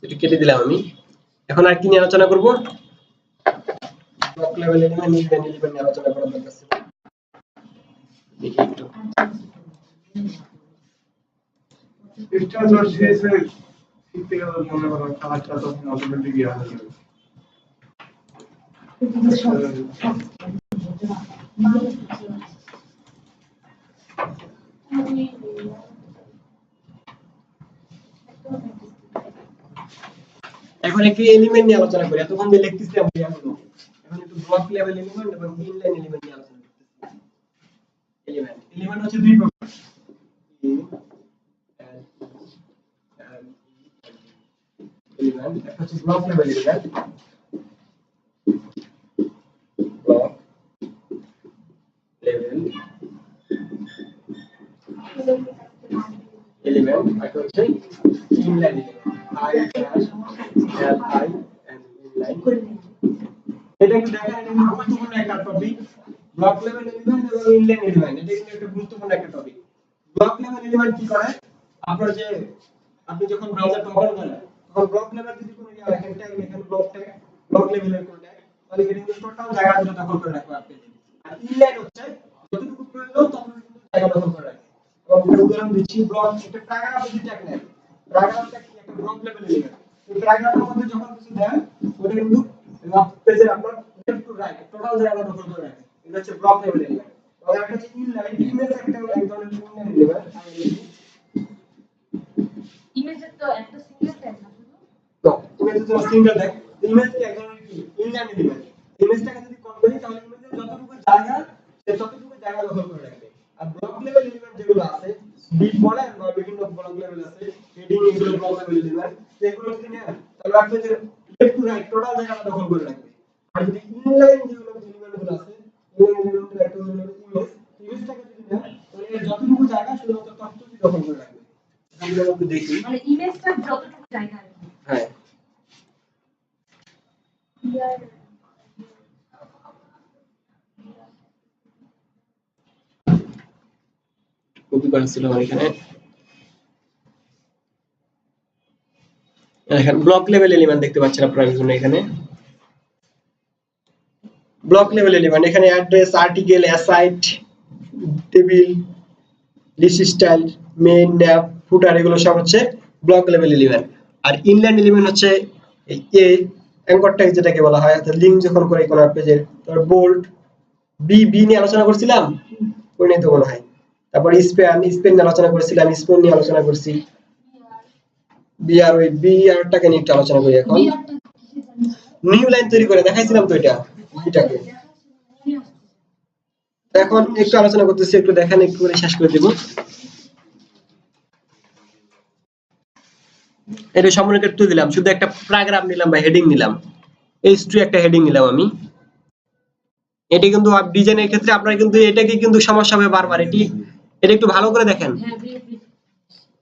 এটা কেটে দিলাম আমি। এখন আর কি নিয়ে আলোচনা করব? ব্লক লেভেল এলিমেন্ট নিয়ে আলোচনা করার দরকার ছিল। দেখি একটু Extra source is শিখতে গেলে মনে করো কাজটা তখন অটোমেটিক ইয়া হয়ে যাবে। এখন একটু এলিমেন্ট নিয়ে আলোচনা করি। এতক্ষণ যে লিখতেছিলাম এগুলো এখন একটু ব্লক লেভেল এলিমেন্ট এবং ইনলাইন এলিমেন্ট নিয়ে আলোচনা করতেছি। এলিমেন্ট হচ্ছে দুই প্রকার, এলিমেন্ট একটা হচ্ছে block level element, block level element একটা হচ্ছে inline element I dash L I and inline. এটা কি দেখেন, এটা কিন্তু গুরুত্বপূর্ণ একটা টপিক। ব্লক লেভেল এলিমেন্ট এবং ইনলাইন এলিমেন্ট এটা কিন্তু একটা গুরুত্বপূর্ণ একটা টপিক। ব্লক লেভেল এলিমেন্ট কি করে, আপনার যে আপনি যখন ব্রাউজার ওপেন করেন তখন ব্লক লেভেল যদি কোনো ইয়া লেখেন ট্যাগ লেখেন ব্লক লেভেলের কোন ট্যাগ তাহলে এটা কিন্তু টোটাল জায়গা জুড়ে দখল করে রাখবে আপনি। আর ইনলাইন হচ্ছে যতটুকু প্রয়োজন ততটুকু জায়গা দখল করে রাখবে। এবং উদাহরণ দিচ্ছি, ব্লক একটা প্যারাগ্রাফ যদি ট্যাগ নেন, প্যারাগ্রাফটা কি একটা ব্লক লেভেল এলিমেন্ট। এই প্যারাগ্রাফের মধ্যে যখন কিছু দেন ওটা কিন্তু পেজে আপনার লেফট টু রাইট টোটাল জায়গা দখল করে রাখে। এটা হচ্ছে ব্লক লেভেল এলিমেন্ট। আর একটা হচ্ছে ইনলাইন, ইমেজ একটা এক ধরনের ইনলাইন এলিমেন্ট। ইমেজের তো একটা সিঙ্গেল ট্যাগ না শুধু তো ইমেজের জন্য সিঙ্গেল ট্যাগ, ইমেজ কি এক ধরনের কি ইনলাইন এলিমেন্ট। ইমেজটাকে যদি কল করি তাহলে ইমেজের যতটুকু জায়গা সে ততটুকু জায়গা দখল করে রাখবে। আর ব্লক লেভেল এলিমেন্ট যেগুলো আছে ডিপ বলেন বা বিভিন্ন ব্লক লেভেল আছে হেডিং, এগুলো ব্লক লেভেল এলিমেন্ট। এগুলো যদি নেন তাহলে আপনি যে লেফট টু রাইট টোটাল জায়গাটা দখল করে রাখবে। আর যদি ইনলাইন যেগুলো এলিমেন্টগুলো আছে ইনলাইন এলিমেন্টের একটা হলো ইমেজ, ইমেজটাকে যদি নেন তাহলে এর যতটুকু জায়গা শুধুমাত্র ততটুকুই দখল করে রাখবে। আমরা একটু দেখি, মানে ইমেজটা যতটুকু জায়গা আছে হ্যাঁ কপি করা ছিল আমার এখানে। এখানে ব্লক লেভেল এলিমেন্ট দেখতে পাচ্ছেন আপনারা এখানে ব্লক লেভেল এলিমেন্ট। এখানে address, article, aside, table, list style, main, nav, footer এগুলো সব হচ্ছে ব্লক লেভেল এলিমেন্ট। আর ইনলাইন এলিমেন্ট হচ্ছে এই এ অ্যাঙ্কর ট্যাগ যেটাকে বলা হয়, অর্থাৎ লিংক যখন করে কোন পেজের। তারপর বোল্ড, বি নিয়ে আলোচনা করছিলাম কোন নিয়ে তো মনে হয়। তারপর স্প্যান নিয়ে আলোচনা করছিলাম, স্পোন নিয়ে আলোচনা করছি। বিআর, ওই বিআরটাকে নিয়ে একটু আলোচনা করি। এখন নিউ লাইন তৈরি করে দেখাইছিলাম তো এটা এটাকে। এখন একটু আলোচনা করতেছি, একটু দেখেন, একটু করে শেষ করে দেব। এটা সম্পূর্ণ একটু দিলাম, শুধু একটা প্যারাগ্রাফ নিলাম বা হেডিং নিলাম, H2 একটা হেডিং নিলাম আমি। এটা কিন্তু ডিজাইনের ক্ষেত্রে আপনারা কিন্তু এটাকে কিন্তু সমস্যা হবে বারবার। এটা একটু ভালো করে দেখেন,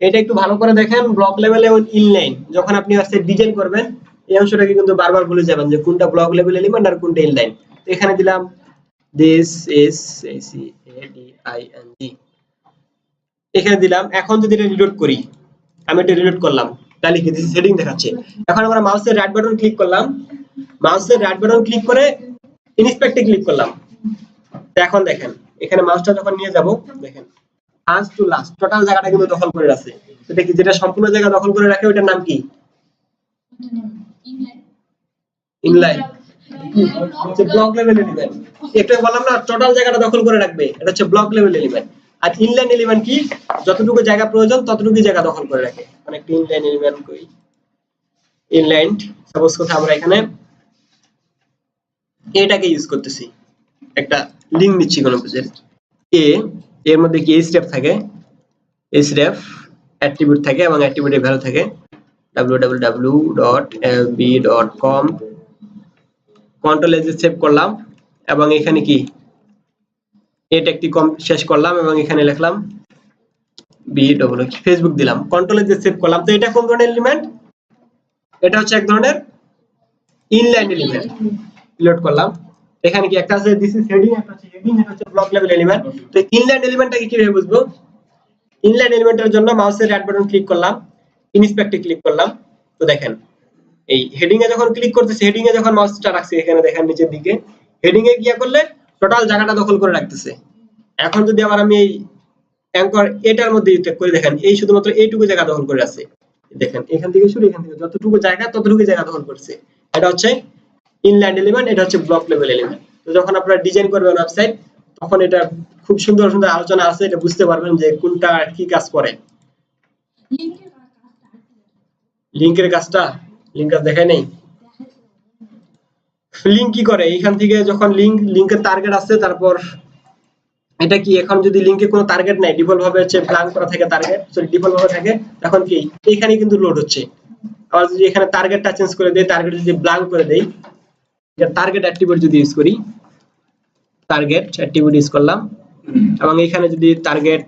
এটা একটু ভালো করে দেখেন। ব্লক লেভেল এবং ইনলাইন যখন আপনি আস্তে ডিজাইন করবেন এই অংশটাকে কিন্তু বারবার ভুলে যাবেন যে কোনটা ব্লক লেভেল এলিমেন্ট আর কোনটা ইনলাইন। এখানে দিলাম দিস ইজ CADING, এখানে দিলাম। এখন যদি এটা রিলোড করি, আমি এটা রিলোড করলাম, তাহলে কি দিস হেডিং দেখাচ্ছে। এখন আমরা মাউসের রাইট বাটন ক্লিক করলাম, মাউসের রাইট বাটন ক্লিক করে ইনস্পেক্টে ক্লিক করলাম। এখন দেখেন এখানে মাউসটা যখন নিয়ে যাব, দেখেন ফার্স্ট টু লাস্ট টোটাল জায়গাটা কিন্তু দখল করে আছে। এটা কি যেটা সম্পূর্ণ জায়গা দখল করে রাখে ওটার নাম কি? ইনলাইন। হচ্ছে ব্লক লেভেল এলিমেন্ট। এটা বললাম না টোটাল জায়গাটা দখল করে রাখবে, এটা হচ্ছে ব্লক লেভেল এলিমেন্ট। আর ইনলাইন এলিমেন্ট কি, যতটুকু জায়গা প্রয়োজন ততটুকু জায়গা দখল করে রাখে। মানে একটা ইনলাইন এলিমেন্ট কই, ইনলাইন সাপোজ কথা আমরা এখানে এটাকে ইউজ করতেছি, একটা লিংক নিচ্ছি কোন পেজের। এর মধ্যে কি স্টেপ থাকে, স্রেফ অ্যাট্রিবিউট থাকে এবং অ্যাট্রিবিউটের ভ্যালু থাকে www.fb.com। কন্ট্রোল এজ সেভ করলাম এবং এখানে কি এটা একটি শেষ করলাম এবং এখানে লিখলাম ফেসবুক দিলাম, কন্ট্রোল এজ সেভ করলাম। তো এটা কোন ধরনের এলিমেন্ট? এটা হচ্ছে এক ধরনের ইনলাইন এলিমেন্ট। লোড করলাম, এখানে কি একটা আছে দিস ইজ হেডিং, একটা আছে হেডিং, এটা হচ্ছে ব্লক লেভেল এলিমেন্ট। তো ইনলাইন এলিমেন্টটাকে কিভাবে বুঝবো? ইনলাইন এলিমেন্টের জন্য মাউসের রাইট বাটন ক্লিক করলাম, ইনস্পেক্টে ক্লিক করলাম। তো দেখেন এই হেডিং এ যখন ক্লিক করতেছি, হেডিং এ যখন মাউসটা রাখছি এখানে দেখেন নিচের দিকে, হেডিং এ গিয়া করলে টোটাল জায়গাটা দখল করে রাখতেছে। এখন যদি আবার আমি এই অ্যাঙ্কর এটার মধ্যে ইউজ করি, দেখেন এই শুধুমাত্র এইটুকু জায়গা দখল করে আছে। দেখেন এখান থেকে শুরু, এখান থেকে যতটুকু জায়গা ততটুকু জায়গা দখল করছে। এটা হচ্ছে ইনলাইন এলিমেন্ট, এটা হচ্ছে ব্লক লেভেল এলিমেন্ট। তো যখন আপনারা ডিজাইন করবেন ওয়েবসাইট, তখন এটা খুব সুন্দর সুন্দর আলোচনা আছে, এটা বুঝতে পারবেন যে কোনটা কি কাজ করে। লিংকের কাজটা, লিংক কাজ দেখায় নেই। লিংক কি করে, এইখান থেকে যখন লিংকের টার্গেট আছে, তারপর এটা কি এখন যদি লিংকে কোনো টার্গেট নাই, ডিফল্ট ভাবে হচ্ছে ব্ল্যাঙ্ক করা থাকে টার্গেট, সরি ডিফল্ট ভাবে থাকে, তখন কি এইখানে কিন্তু লোড হচ্ছে। আবার যদি এখানে টার্গেটটা চেঞ্জ করে দেই, টার্গেট যদি ব্ল্যাঙ্ক করে দেই, এটা টার্গেট অ্যাট্রিবিউট যদি ইউজ করি, টার্গেট অ্যাট্রিবিউট ইউজ করলাম, এবং এখানে যদি টার্গেট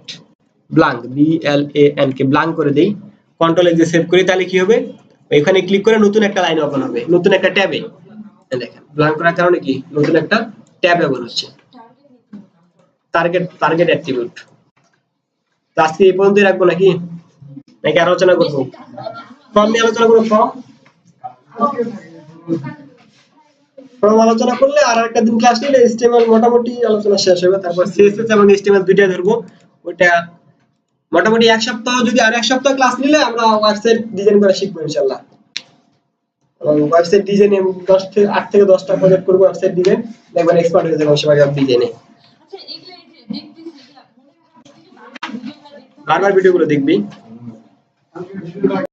ব্ল্যাঙ্ক BLAN কে ব্ল্যাঙ্ক করে দেই, কন্ট্রোল এক্স সেভ করি, তাহলে কি হবে, এখানে ক্লিক করে নতুন একটা লাইন ওপেন হবে, নতুন একটা ট্যাবে। দেখেন ব্ল্যাঙ্ক করার কারণে কি নতুন একটা ট্যাব ওপেন হচ্ছে, টার্গেট অ্যাট্রিবিউট। তো আজকে এই পর্যন্তই রাখবো নাকি আরো আলোচনা করবো? ফর্ম নিয়ে আলোচনা করবো। ফর্ম আলোচনা করলে আর একটা দিন ক্লাস নিলে HTML মোটামুটি আলোচনা শেষ হবে, তারপর CSS এবং HTML দুইটা ধরবো। ওইটা মোটামুটি এক সপ্তাহ, যদি আর এক সপ্তাহ ক্লাস নিলে আমরা ওয়েবসাইট ডিজাইন করা শিখবো ইনশাআল্লাহ। এবং ওয়েবসাইট ডিজাইনে 8 থেকে 10টা প্রজেক্ট করবো, ওয়েবসাইট ডিজাইন, দেখবেন এক্সপার্ট হয়ে যাবেন সবাই ডিজাইনে। আচ্ছা এগুলো এই যে দেখতেছি যে মনে হয় বারবার ভিডিওগুলো দেখতে বারবার ভিডিওগুলো দেখবি।